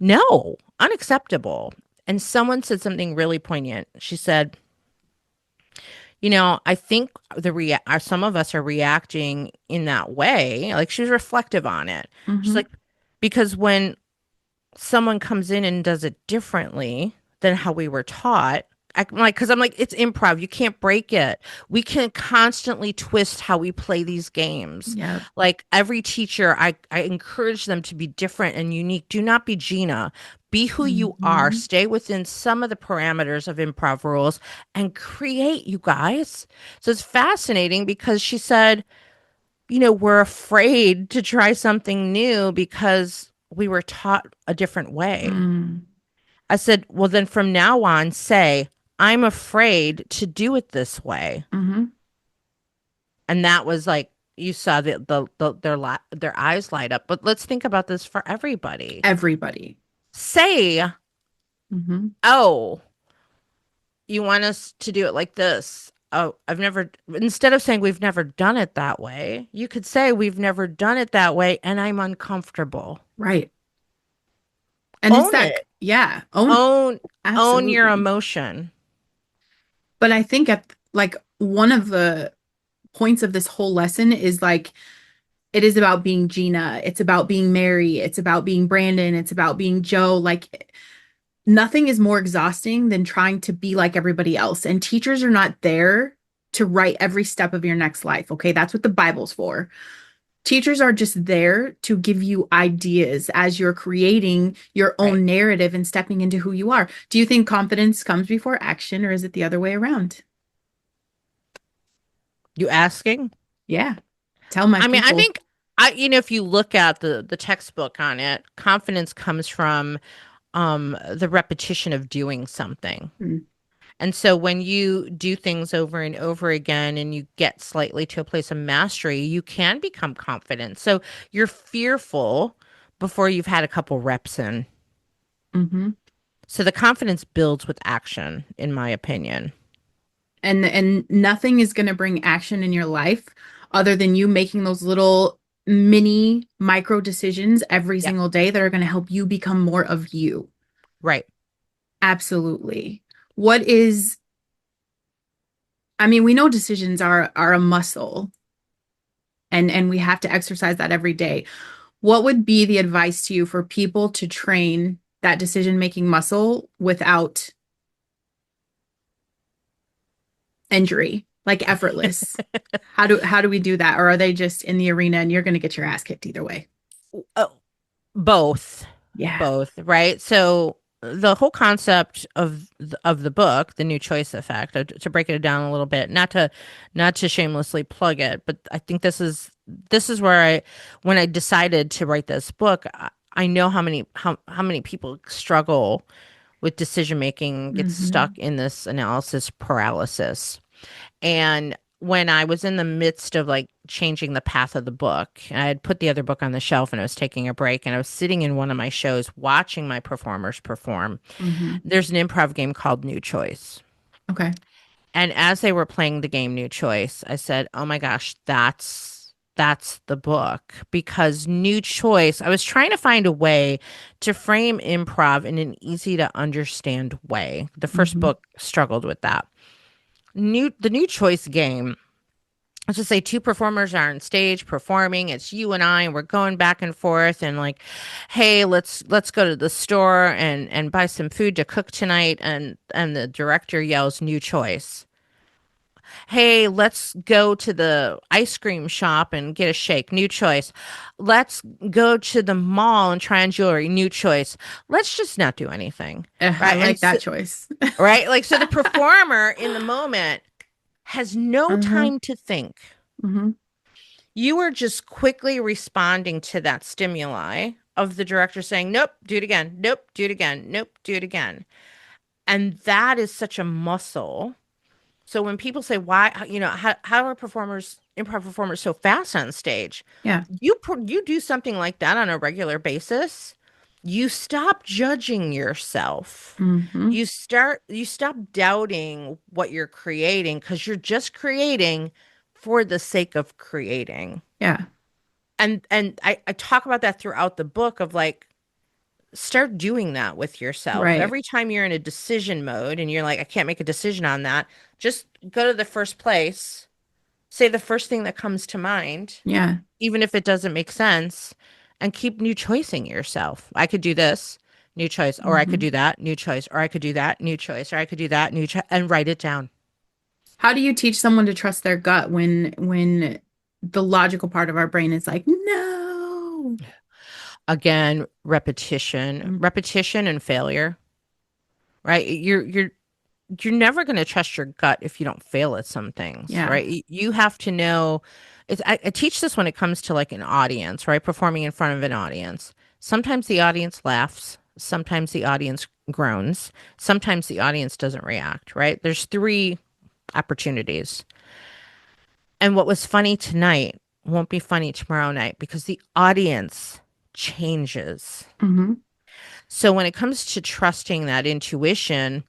no, unacceptable. And someone said something really poignant. She said, I think some of us are reacting in that way. Like, she was reflective on it. She's Hmm. like, because when someone comes in and does it differently than how we were taught. I'm like, it's improv. You can't break it. We can constantly twist how we play these games. Yeah. Like every teacher, I encourage them to be different and unique. Do not be Gina. Be who you are. Hmm. Stay within some of the parameters of improv rules and create, you guys. So it's fascinating because she said, we're afraid to try something new because we were taught a different way. Mm. I said, well, then from now on, say, I'm afraid to do it this way. Hmm. And that was like, you saw their eyes light up. But let's think about this for everybody. Everybody. Say, Hmm. oh, you want us to do it like this. Oh, instead of saying we've never done it that way, you could say we've never done it that way and I'm uncomfortable. Right. And it's Own that, it. yeah, own, Own own your absolutely. emotion. But I think at like one of the points of this whole lesson is like, it is about being Gina. It's about being Mary. It's about being Brandon. It's about being Joe. Like, nothing is more exhausting than trying to be like everybody else. And teachers are not there to write every step of your next life. Okay. That's what the Bible's for. Teachers are just there to give you ideas as you're creating your Right. own narrative and stepping into who you are. Do you think confidence comes before action or is it the other way around? You asking? Yeah. Tell my I mean, I people. think if you look at the textbook on it, confidence comes from the repetition of doing something. Mm. And so when you do things over and over again and you get slightly to a place of mastery, you can become confident. So you're fearful before you've had a couple reps in. Hmm. So the confidence builds with action, in my opinion. And nothing is going to bring action in your life other than you making those little mini micro decisions every Yep. single day that are going to help you become more of you. Right. Absolutely. What is, I mean, we know decisions are a muscle and we have to exercise that every day. What would be the advice to you for people to train that decision making muscle without injury, like effortless? How do we do that? Or are they just in the arena and you're going to get your ass kicked either way? Oh, both. Yeah. Both, right? So the whole concept of the book, The New Choice Effect, to break it down a little bit, not to shamelessly plug it, but I think this is where I when I decided to write this book, I know how many people struggle with decision making, get Hmm. stuck in this analysis paralysis. And when I was in the midst of like changing the path of the book, I had put the other book on the shelf and I was taking a break and I was sitting in one of my shows watching my performers perform. Hmm. There's an improv game called New Choice. Okay. And as they were playing the game New Choice, I said, "Oh my gosh, that's the book." Because New Choice, I was trying to find a way to frame improv in an easy to understand way. The first Hmm. book struggled with that. The New Choice game, let's just say two performers are on stage performing. It's you and we're going back and forth and like, hey, let's go to the store and buy some food to cook tonight. And the director yells, "New choice." Hey, let's go to the ice cream shop and get a shake. New choice. Let's go to the mall and try on jewelry. New choice. Let's just not do anything. I Right. like that choice. Right. Like, so the performer in the moment has no Uh-huh. time to think. Hmm. You are just quickly responding to that stimuli of the director saying, "Nope, do it again. Nope, do it again. Nope, do it again." And that is such a muscle. So when people say, why, how are improv performers so fast on stage? Yeah. You do something like that on a regular basis. You stop judging yourself. Hmm. You stop doubting what you're creating because you're just creating for the sake of creating. Yeah. And I talk about that throughout the book of like start doing that with yourself. Right. Every time you're in a decision mode and you're like, I can't make a decision on that, just go to the first place, say the first thing that comes to mind, Yeah. even if it doesn't make sense, and keep new choicing yourself. I could do this, new choice, or I could Hmm. do that, new choice, or I could do that, new choice, or I could do that, new choice, and write it down. How do you teach someone to trust their gut when the logical part of our brain is like, no? Again, repetition, Mm. repetition and failure, right? You're never going to trust your gut if you don't fail at some things, Yeah. right? You have to know. I teach this when it comes to like an audience, right? Performing in front of an audience. Sometimes the audience laughs. Sometimes the audience groans. Sometimes the audience doesn't react, right? There's three opportunities. And what was funny tonight won't be funny tomorrow night because the audience changes. Hmm. So when it comes to trusting that intuition,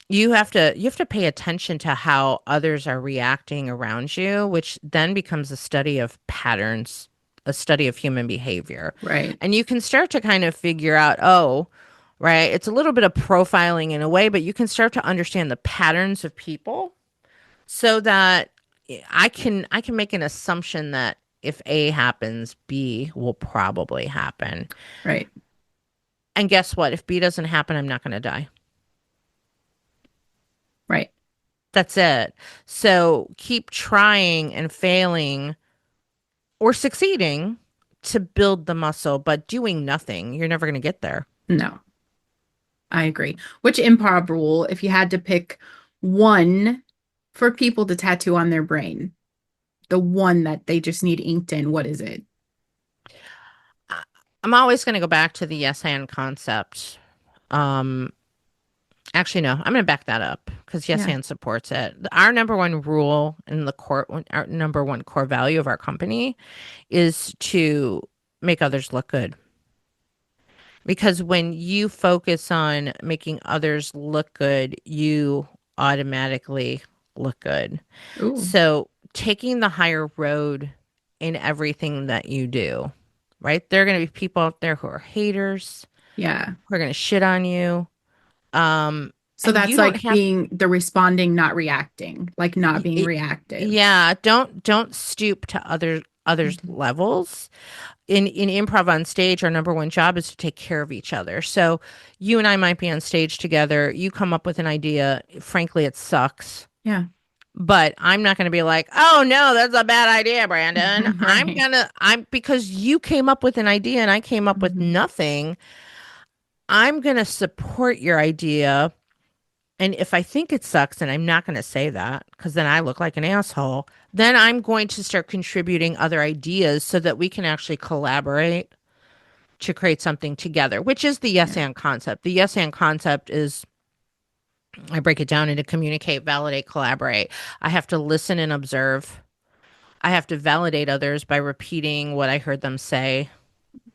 you have to pay attention to how others are reacting around you, which then becomes a study of patterns, a study of human behavior. Right. And you can start to kind of figure out, oh, right, it's a little bit of profiling in a way, but you can start to understand the patterns of people so that I can make an assumption that if A happens, B will probably happen. Right. And guess what? If B doesn't happen, I'm not going to die. Right. That's it. So keep trying and failing or succeeding to build the muscle, but doing nothing, you're never going to get there. No, I agree. Which improv rule, if you had to pick one for people to tattoo on their brain, the one that they just need inked in, what is it? I- I'm always going to go back to the yes and concept. Um, Actually, no, I'm going to back that up because yes Yeah. and supports it. Our number one rule in the core, our number one core value of our company is to make others look good. Because when you focus on making others look good, you automatically look good. Ooh, So taking the higher road in everything that you do, right? There are going to be people out there who are haters, yeah. who are going to shit on you. So And that's you don't like have, being the responding, not reacting, like not y- being y- reactive. yeah, don't stoop to others' Mhm. levels. In improv on stage, our number one job is to take care of each other. So you and I might be on stage together. You come up with an idea. Frankly, it sucks. Yeah. But I'm not going to be like, oh no, that's a bad idea, Brandon. Right. Because you came up with an idea and I came up with Hmm. nothing. I'm going to support your idea. And if I think it sucks, and I'm not going to say that because then I look like an asshole, then I'm going to start contributing other ideas so that we can actually collaborate to create something together, which is the yes Yeah. and concept. The yes and concept is I break it down into communicate, validate, collaborate. I have to listen and observe. I have to validate others by repeating what I heard them say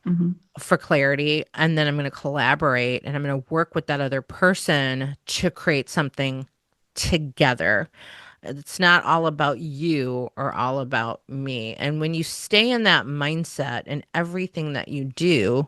Hmm. for clarity. And then I'm going to collaborate and I'm going to work with that other person to create something together. It's not all about you or all about me. And when you stay in that mindset in everything that you do,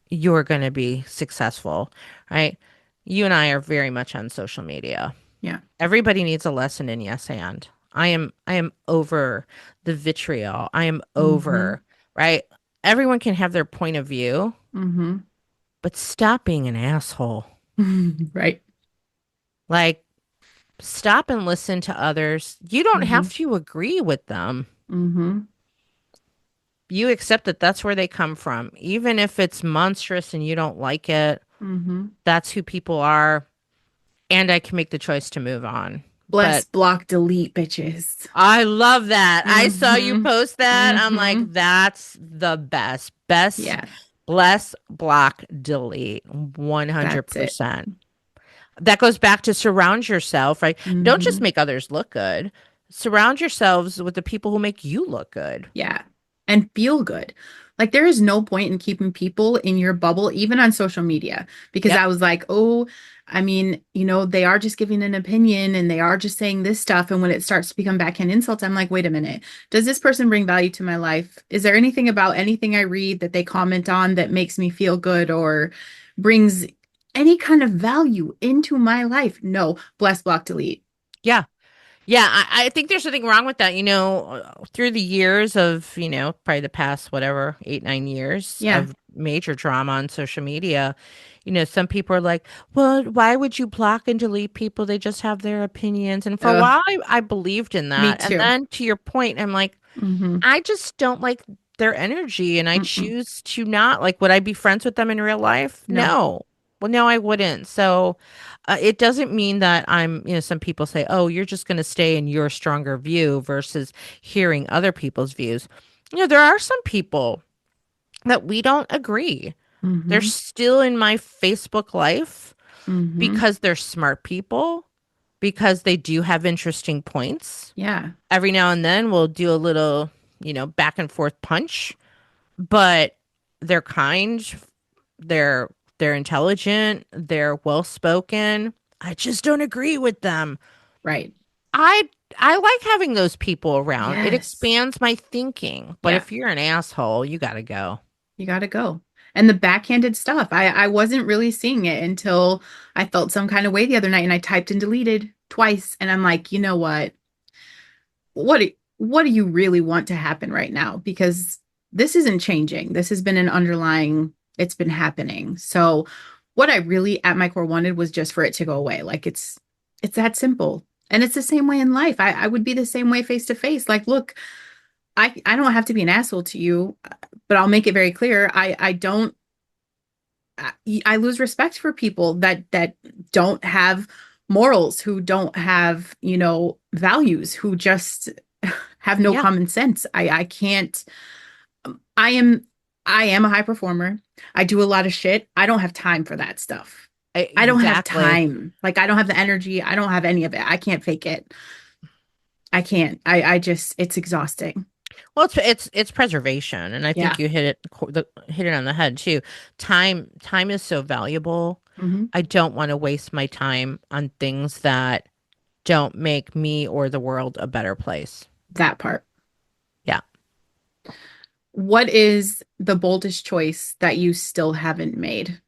you're going to be successful, right? You and I are very much on social media. Yeah. Everybody needs a lesson in yes and. I am over the vitriol. I am Hmm. over, right? Everyone can have their point of view, Hmm. but stop being an asshole. Right. Like stop and listen to others. You don't Hmm. have to agree with them. Hmm. You accept that that's where they come from. Even if it's monstrous and you don't like it, Hmm. that's who people are. And I can make the choice to move on. Bless, But block, delete, bitches. I love that. I saw you Hmm. post that. I'm like, Hmm. that's the best. Best, Yeah, bless, block, delete. that's it. 100%. That goes back to surround yourself, right? Don't just Hmm. make others look good. Surround yourselves with the people who make you look good. Yeah. And feel good. Like there is no point in keeping people in your bubble, even on social media, because Yep. I was like, oh, I mean, they are just giving an opinion and they are just saying this stuff. And when it starts to become backhand insults, I'm like, wait a minute. Does this person bring value to my life? Is there anything about anything I read that they comment on that makes me feel good or brings any kind of value into my life? No. Bless, block, delete. Yeah. Yeah, I think there's something wrong with that. Through the years of, probably the past, whatever, 8, 9 years Yeah. of major drama on social media, some people are like, well, why would you block and delete people? They just have their opinions. And for a Ugh, while, I believed in me that. And too. then to your point, I'm like, Hmm. I just don't like their energy and I Mm-mm. choose to not. Like, would I be friends with them in real life? No. No. Well, no, I wouldn't. So it doesn't mean that some people say, oh, you're just going to stay in your stronger view versus hearing other people's views. There are some people that we don't agree. They're Hmm. still in my Facebook life Hmm. because they're smart people, because they do have interesting points. Yeah. Every now and then we'll do a little, back and forth punch, but they're kind, they're they're intelligent, they're well spoken. I just don't agree with them. Right. I I like having those people around. It Yes. expands my thinking. But Yeah. if you're an asshole, you got to go. You got to go. And the backhanded stuff, I wasn't really seeing it until I felt some kind of way the other night and I typed and deleted twice. And I'm like, you know what? What do you really want to happen right now? Because this isn't changing. This has been an underlying, it's been happening. So what I really at my core wanted was just for it to go away. Like it's that simple. And it's the same way in life. I would be the same way face to face. Like, look, I don't have to be an asshole to you, but I'll make it very clear. I don't I lose respect for people that don't have morals, who don't have, values, who just have no Yeah, common sense. I can't I am I am a high performer. I do a lot of shit. I don't have time for that stuff. I don't have exactly. time. Like I don't have the energy. I don't have any of it. I can't fake it. I can't. I just it's exhausting. Well, it's preservation, and I Yeah. think you hit it on the head too. Time is so valuable. Hmm. I don't want to waste my time on things that don't make me or the world a better place. That part. Yeah. What is the boldest choice that you still haven't made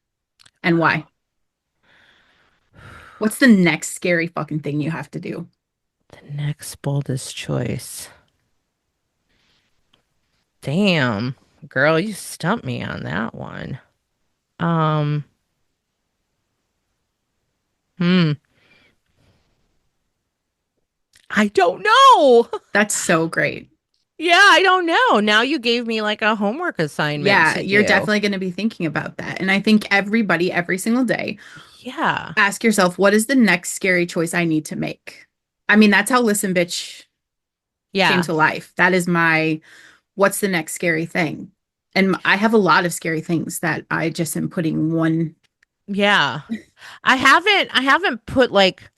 and why? What's the next scary fucking thing you have to do? The next boldest choice. Damn, girl, you stumped me on that one. Um, hmm. I don't know. That's so great. Yeah, I don't know. Now you gave me like a homework assignment Yeah, to you're do. definitely going to be thinking about that. And I think everybody, every single day, Yeah. ask yourself, what is the next scary choice I need to make? I mean, that's how Listen Bitch came Yeah. to life. That is my, what's the next scary thing? And I have a lot of scary things that I just am putting one. Yeah. I haven't put like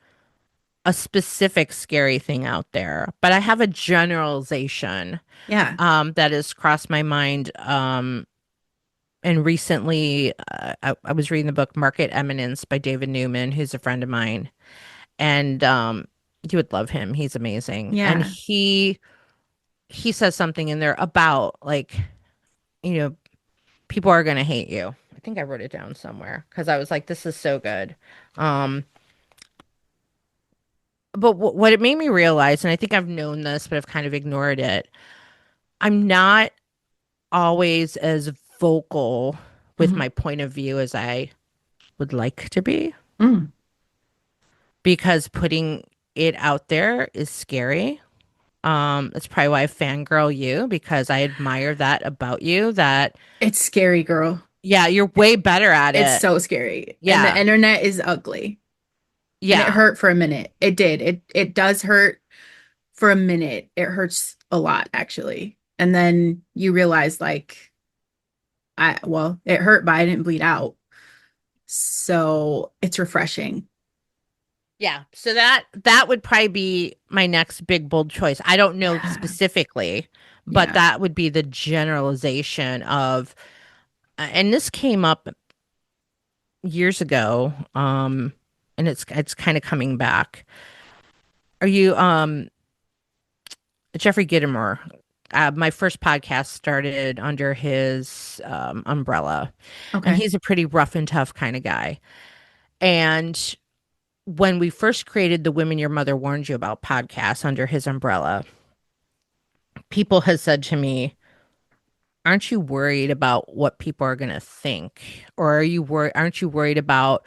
a specific scary thing out there, but I have a generalization Yeah. that has crossed my mind. And recently, I was reading the book Market Eminence by David Newman, who's a friend of mine, and you would love him. He's amazing, and Yeah. he says something in there about like, you know, people are gonna hate you. I think I wrote it down somewhere because I was like, this is so good. Um, but what it made me realize, and I think I've known this, but I've kind of ignored it. I'm not always as vocal with Mhm. my point of view as I would like to be Mm. because putting it out there is scary. That's probably why I fangirl you because I admire that about you that It's scary, girl. yeah, you're way better at It's it. so scary. And the Yeah. internet is ugly. And it Yeah. hurt for a minute. It did. It does hurt for a minute. It hurts a lot, actually. And then you realize like well, it hurt, but I didn't bleed out. So it's refreshing. Yeah. So that would probably be my next big bold choice. I don't know Yeah. specifically, but Yeah. that would be the generalization of and this came up years ago and it's kind of coming back. Are you Jeffrey Gitomer? My first podcast started under his umbrella, and Okay. he's a pretty rough and tough kind of guy. And when we first created the Women Your Mother Warned You About podcast under his umbrella, people had said to me, aren't you worried about what people are going to think? Or aren't you worried about,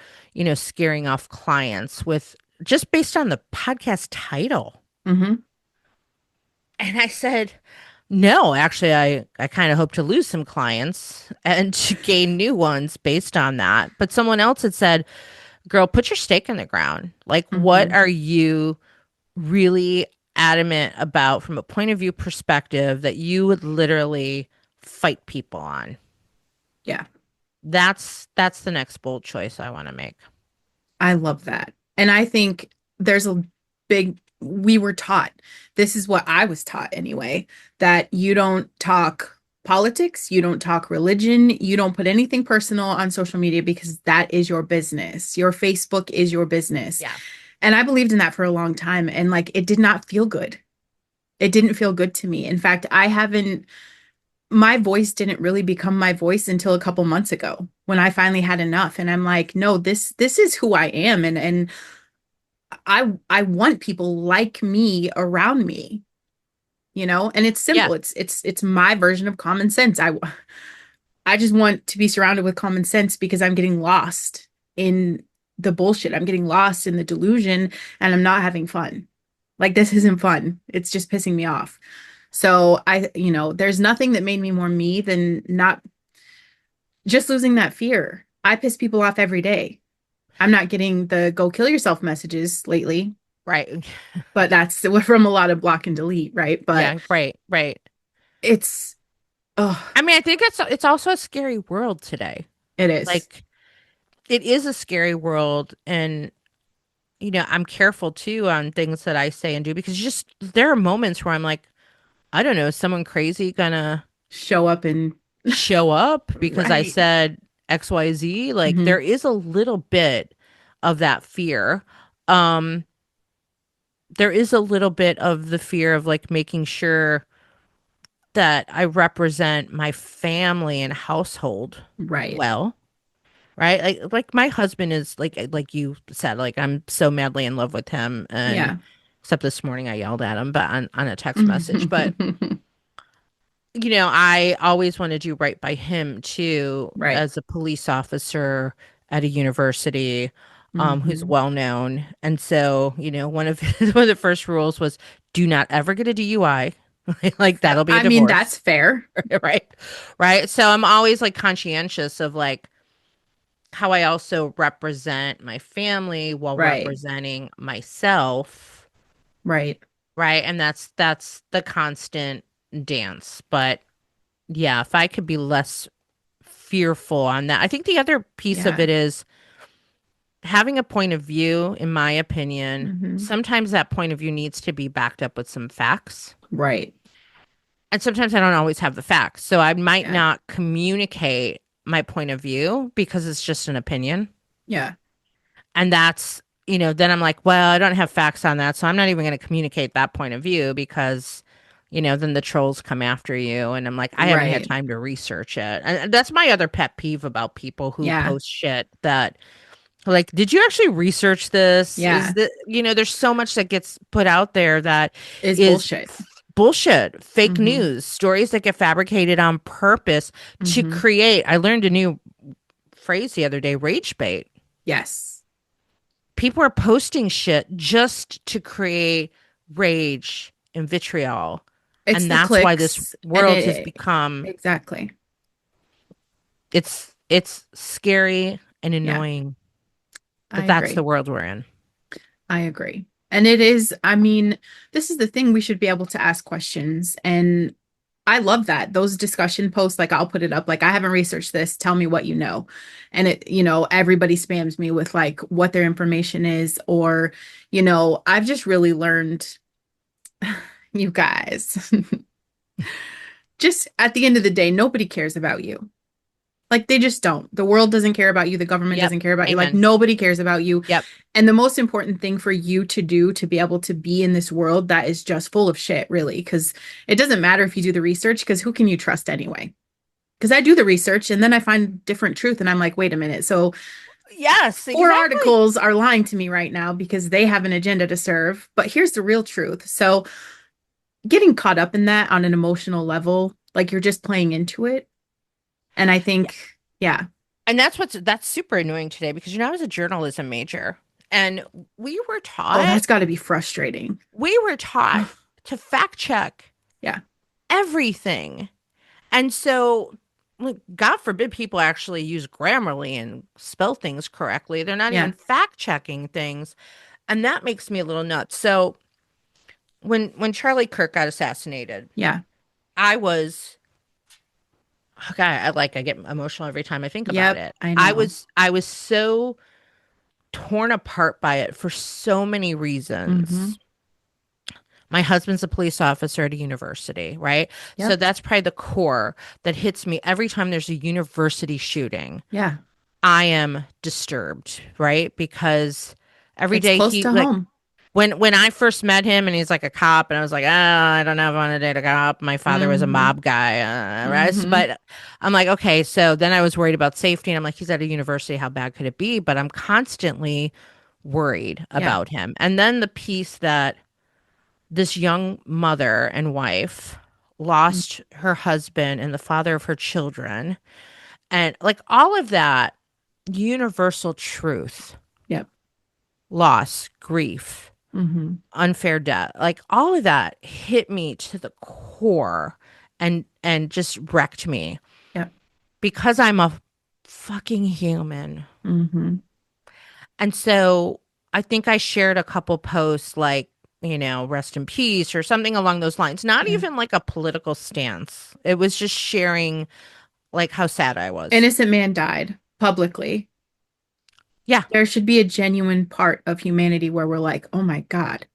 scaring off clients with just based on the podcast title? Mm-hmm. And I said, no, actually, I kind of hope to lose some clients and to gain new ones based on that. But someone else had said, girl, put your stake in the ground. Like, what Mm-hmm. are you really adamant about from a point of view perspective that you would literally fight people on? Yeah. That's the next bold choice I want to make. I love that. And I think there's a we were taught, this is what I was taught anyway, that you don't talk politics, you don't talk religion, you don't put anything personal on social media because that is your business. Your Facebook is your business. Yeah. And I believed in that for a long time. And like, it did not feel good. It didn't feel good to me. In fact, my voice didn't really become my voice until a couple months ago when I finally had enough. And I'm like, no, this is who I am. And I want people like me around me, and it's Yeah. simple. It's my version of common sense. I just want to be surrounded with common sense because I'm getting lost in the bullshit. I'm getting lost in the delusion and I'm not having fun. Like this isn't fun. It's just pissing me off. So there's nothing that made me more me than not just losing that fear. I piss people off every day. I'm not getting the go kill yourself messages lately, Right. but that's from a lot of block and delete, right? But Yeah, right, right. it's oh, I mean, I think it's also a scary world today. it is. Like it is a scary world and I'm careful too on things that I say and do because just there are moments where I'm like, I don't know, is someone crazy gonna Show up and show up because I right. said XYZ? Like Hmm. there is a little bit of that fear. Um there is a little bit of the fear of like making sure that I represent my family and household Right. well, right? Like my husband is like you said, like I'm so madly in love with him, and Yeah. except this morning I yelled at him, but on a text message. But I always want to do right by him too, Right. as a police officer at a university, who's Hmm. well known. And so, one of one of the first rules was do not ever get a DUI. Like that'll be a I mean, that's divorce. fair. Right. Right. So I'm always like conscientious of like how I also represent my family while Right. representing myself. Right. Right. And that's the constant dance. But yeah, if I could be less fearful on that. I think the other piece of Yeah. it is having a point of view, in my opinion. Hmm. Sometimes that point of view needs to be backed up with some facts. Right. And sometimes I don't always have the facts. So I might Yeah. not communicate my point of view because it's just an opinion. Yeah. And then I'm like, well, I don't have facts on that. So I'm not even going to communicate that point of view because, then the trolls come after you. And I'm like, I haven't had Right. time to research it. And that's my other pet peeve about people who Yeah. post shit that, like, did you actually research this? Yeah. There's so much that gets put out there that Is is bullshit. bullshit, fake Hmm. news, stories that get fabricated on purpose to Hmm. create. I learned a new phrase the other day, rage bait. Yes. People are posting shit just to create rage and vitriol. It's And the that's why this clicks and world has it become exactly. it's scary and Yeah. annoying, I but that's the agree. world we're in. I agree. And it is, I mean, this is the thing, we should be able to ask questions. And I love that. Those discussion posts, like I'll put it up, like I haven't researched this, tell me what you know. And everybody spams me with like what their information is, or, I've just really learned, you guys, just at the end of the day, nobody cares about you. Like they just don't. The world doesn't care about you. The government Yep. doesn't care about you. Like Amen. nobody cares about you. Yep. And the most important thing for you to do to be able to be in this world that is just full of shit, really, because it doesn't matter if you do the research, because who can you trust anyway? Because I do the research and then I find different truth and I'm like, wait a minute. So Yes, four exactly. articles are lying to me right now because they have an agenda to serve. But here's the real truth. So getting caught up in that on an emotional level, like you're just playing into it. And I think, yeah. And that's super annoying today because I was a journalism major and we were Oh, taught that's got to be frustrating. we were taught to fact check Yeah. everything. And so, like, God forbid people actually use Grammarly and spell things correctly. They're not Yeah. even fact checking things. And that makes me a little nuts. So when Charlie Kirk got assassinated, Yeah. I was okay, I get emotional every time I think about Yep. it. I I know. was I was so torn apart by it for so many Mm-hmm. reasons. My husband's a police officer at a university, right? So Yep. that's probably the core that hits me every time there's a university shooting. Yeah. I am disturbed, right? Because every It's day close he to like home. when I first met him and he's like a cop and I was like, oh, I don't ever want to date a cop. My father was a Mm-hmm. mob guy, right? Mm-hmm. But I'm like, okay, so then I was worried about safety and I'm like, he's at a university, how bad could it be? But I'm constantly worried Yeah. about him. And then the piece that this young mother and wife Mm. lost her husband and the father of her children and like all of that universal truth, Yep. loss, grief, Mm-hmm. unfair death, like all of that hit me to the core and just wrecked me Yep. because I'm a fucking human. Mm-hmm. And so I think I shared a couple posts like, rest in peace or something along those lines. Not Yeah. even like a political stance. It was just sharing like how sad I was. Innocent man died publicly. Yeah, There should be a genuine part of humanity where we're like, oh my God,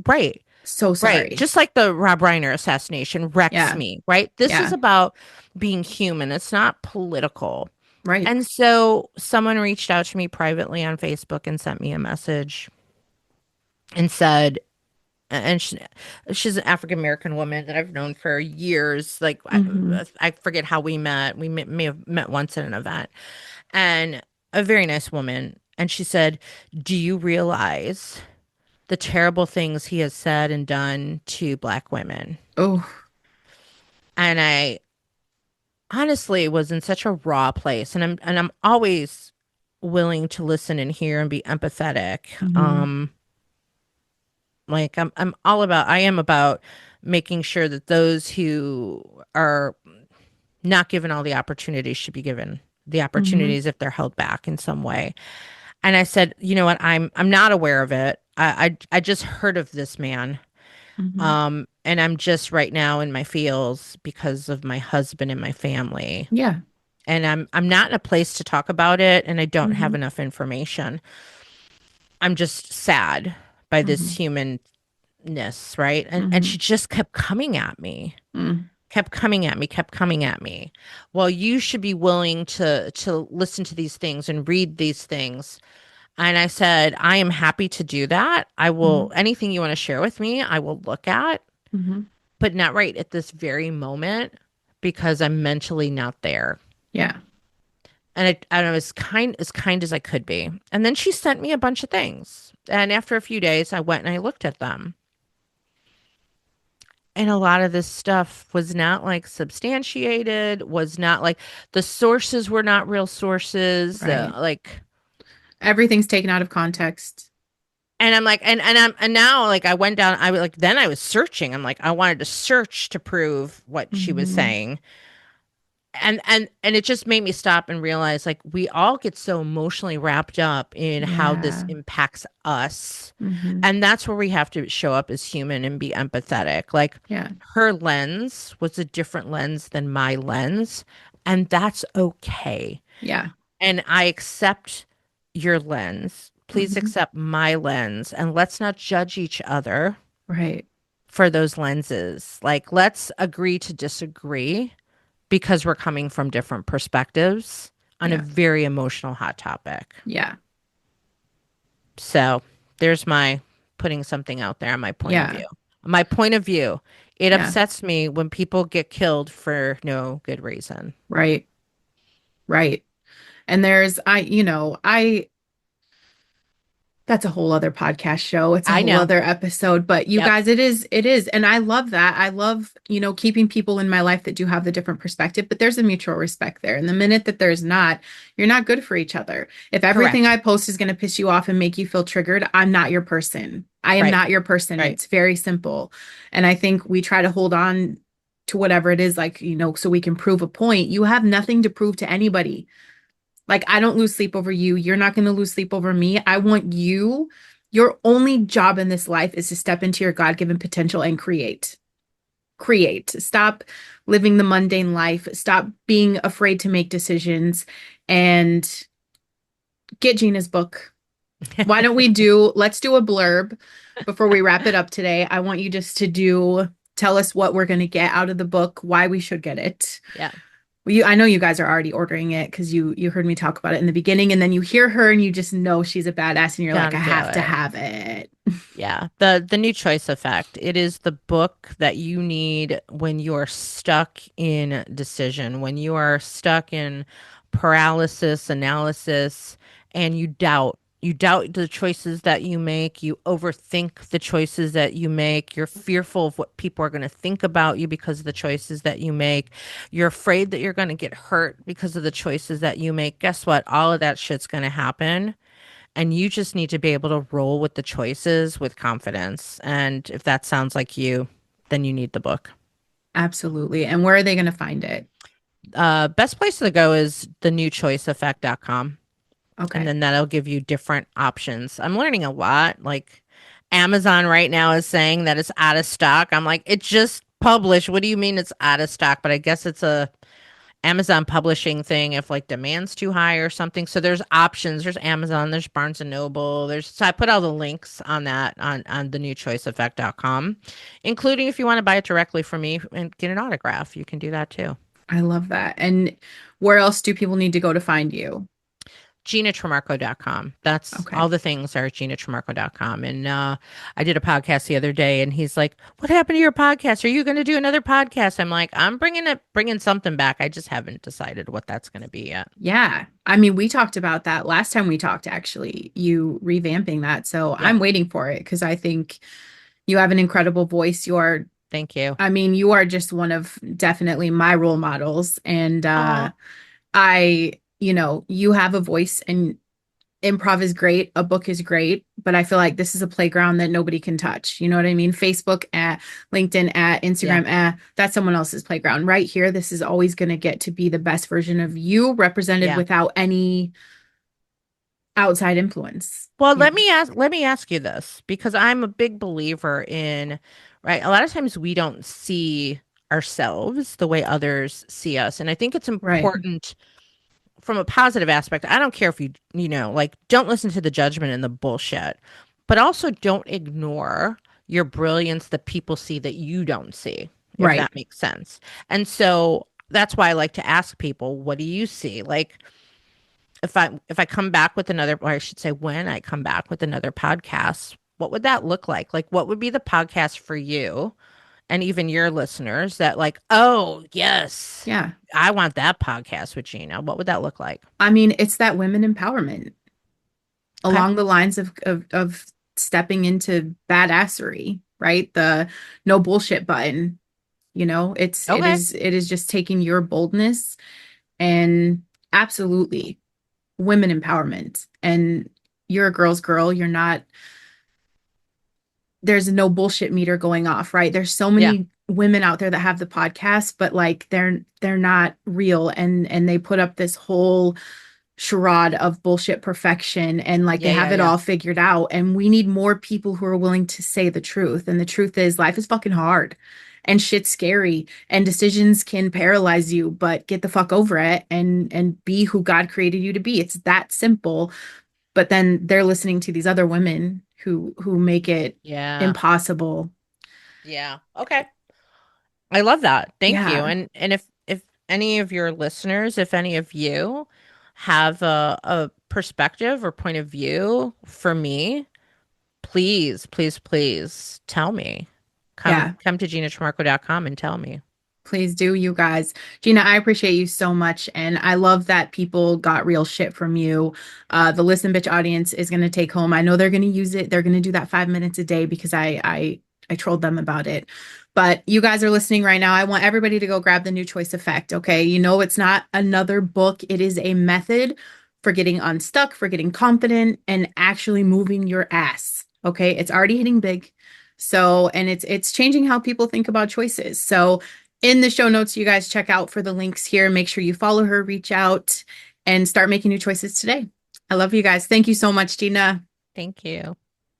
right. so Right. sorry. Just like the Rob Reiner assassination wrecks Yeah. me, right? This is Yeah. about being human. It's not political. Right. And so someone reached out to me privately on Facebook and sent me a message. and said, and she's an African American woman that I've known for years. Like Mm-hmm. I forget how we met. We may have met once at an event, and a very nice woman. And she said, "Do you realize the terrible things he has said and done to Black women?" Oh. And I honestly was in such a raw place, and I'm always willing to listen and hear and be empathetic. Mm-hmm. Like I am about making sure that those who are not given all the opportunities should be given the Mm-hmm. opportunities if they're held back in some way. And I said, you know what, I'm not aware of it. I just heard of this man. Mm-hmm. And I'm just right now in my feels because of my husband and my family. Yeah. And I'm not in a place to talk about it, and I don't have Mm-hmm. enough information. I'm just sad by Mm-hmm. this humanness, right? And Mm-hmm. she just kept coming at me. Mm. Kept coming at me, kept coming at me. Well, you should be willing to listen to these things and read these things. And I said, I am happy to do that. I Mm-hmm. will, anything you want to share with me, I will look at, Mm-hmm. but not right at this very moment because I'm mentally not there. Yeah. And I was kind as I could be. And then she sent me a bunch of things. And after a few days, I went and I looked at them. And a lot of this stuff was not like substantiated, was not like the sources were not real sources. Right. Like, Everything's taken out of context. and I'm like, and now like I went down, I was like, then I was searching. I'm like, I wanted to search to prove what she was Mm-hmm. saying. And it just made me stop and realize like we all get so emotionally wrapped up in how this Yeah. impacts us, Mm-hmm. and that's where we have to show up as human and be empathetic. Like Yeah. her lens was a different lens than my lens, and that's okay. Yeah. And I accept your lens, please Mm-hmm. accept my lens, and let's not judge each other Right. for those lenses. Like let's agree to disagree because we're coming from different perspectives on a Yeah. very emotional hot topic. Yeah. So there's my putting something out there on my point of Yeah. view. My point of view. It Yeah. upsets me when people get killed for no good reason. Right. Right. And there's that's a whole other podcast show. It's a I whole know. other episode, but you Yep. guys, it is. And I love that. I love, keeping people in my life that do have the different perspective, but there's a mutual respect there. And the minute that there's not, you're not good for each other. If everything Correct. I post is going to piss you off and make you feel triggered, I'm not your person. I am Right. not your person. Right. It's very simple. And I think we try to hold on to whatever it is, like, so we can prove a point. You have nothing to prove to anybody. Like, I don't lose sleep over you. You're not going to lose sleep over me. I want you. Your only job in this life is to step into your God-given potential and create. Create. Stop living the mundane life. Stop being afraid to make decisions and get Gina's book. Why don't let's do a blurb before we wrap it up today. I want you just to tell us what we're going to get out of the book, why we should get it. Yeah. Well, I know you guys are already ordering it because you heard me talk about it in the beginning, and then you hear her and you just know she's a badass, and you're like, Gotta I do have to it. have it. Yeah. The new choice effect. It is the book that you need when you're stuck in decision, when you are stuck in paralysis analysis and you doubt. You doubt the choices that you make. You overthink the choices that you make. You're fearful of what people are going to think about you because of the choices that you make. You're afraid that you're going to get hurt because of the choices that you make. Guess what? All of that shit's going to happen. And you just need to be able to roll with the choices with confidence. And if that sounds like you, then you need the book. Absolutely. And where are they going to find it? Best place to go is thenewchoiceeffect.com. And Okay. then that'll give you different options. I'm learning a lot. Like Amazon right now is saying that it's out of stock. I'm like, it just published. What do you mean it's out of stock? But I guess it's a Amazon publishing thing if like demand's too high or something. So there's options. There's Amazon, there's Barnes and Noble. So I put all the links on that on thenewchoiceeffect.com, including if you want to buy it directly from me and get an autograph, you can do that too. I love that. And where else do people need to go to find you? GinaTrimarco.com. That's Okay. all the things are at GinaTrimarco.com. And I did a podcast the other day, and he's like, "What happened to your podcast? Are you going to do another podcast?" I'm like, "I'm bringing something back. I just haven't decided what that's going to be yet." Yeah. I mean, we talked about that last time we talked, actually, you revamping that. So Yep. I'm waiting for it because I think you have an incredible voice. Thank you. I mean, you are just one of definitely my role models. And Oh, you have a voice and improv is great, a book is great, but I feel like this is a playground that nobody can touch. You know what I mean? Facebook, LinkedIn, yeah. Instagram, that's someone else's playground. Right here, this is always going to get to be the best version of you represented Yeah. without any outside influence. Well, You know? let me ask you this because I'm a big believer in, right? A lot of times we don't see ourselves the way others see us. And I think it's Right, important from a positive aspect. I don't care if like don't listen to the judgment and the bullshit, but also don't ignore your brilliance that people see that you don't see, if right. that makes sense. And so that's why I like to ask people, what do you see? Like if I come back with another, or I should say when I come back with another podcast, what would that look like? Like what would be the podcast for you and even your listeners that like, oh, yes, Yeah. I want that podcast with Gina. What would that look like? I mean, it's that women empowerment Okay. along the lines of stepping into badassery, right? The no bullshit button. Okay. It is just taking your boldness and absolutely women empowerment. And you're a girl's girl. You're not, there's no bullshit meter going off, right? There's so Yeah. many women out there that have the podcast, but like they're not real and they put up this whole charade of bullshit perfection and like they Yeah. Yeah. have it Yeah. all figured out. And we need more people who are willing to say the truth. And the truth is life is fucking hard and shit's scary and decisions can paralyze you, but get the fuck over it and be who God created you to be. It's that simple. But then they're listening to these other women who make it Yeah. impossible. Yeah. Okay. I love that. Thank you. Yeah. And if any of your listeners, if any of you have a perspective or point of view for me, please, please, please tell me. Yeah. Come to GinaTrimarco.com and tell me. Please do, you guys. Gina, I appreciate you so much. And I love that people got real shit from you. The Listen Bitch audience is going to take home. I know they're going to use it. They're going to do that 5 minutes a day because I trolled them about it. But you guys are listening right now. I want everybody to go grab the New Choice Effect. Okay. You know, it's not another book, it is a method for getting unstuck, for getting confident, and actually moving your ass. Okay. It's already hitting big. So, and it's changing how people think about choices. So, in the show notes, you guys check out for the links here. Make sure you follow her, reach out, and start making new choices today. I love you guys. Thank you so much, Gina. Thank you.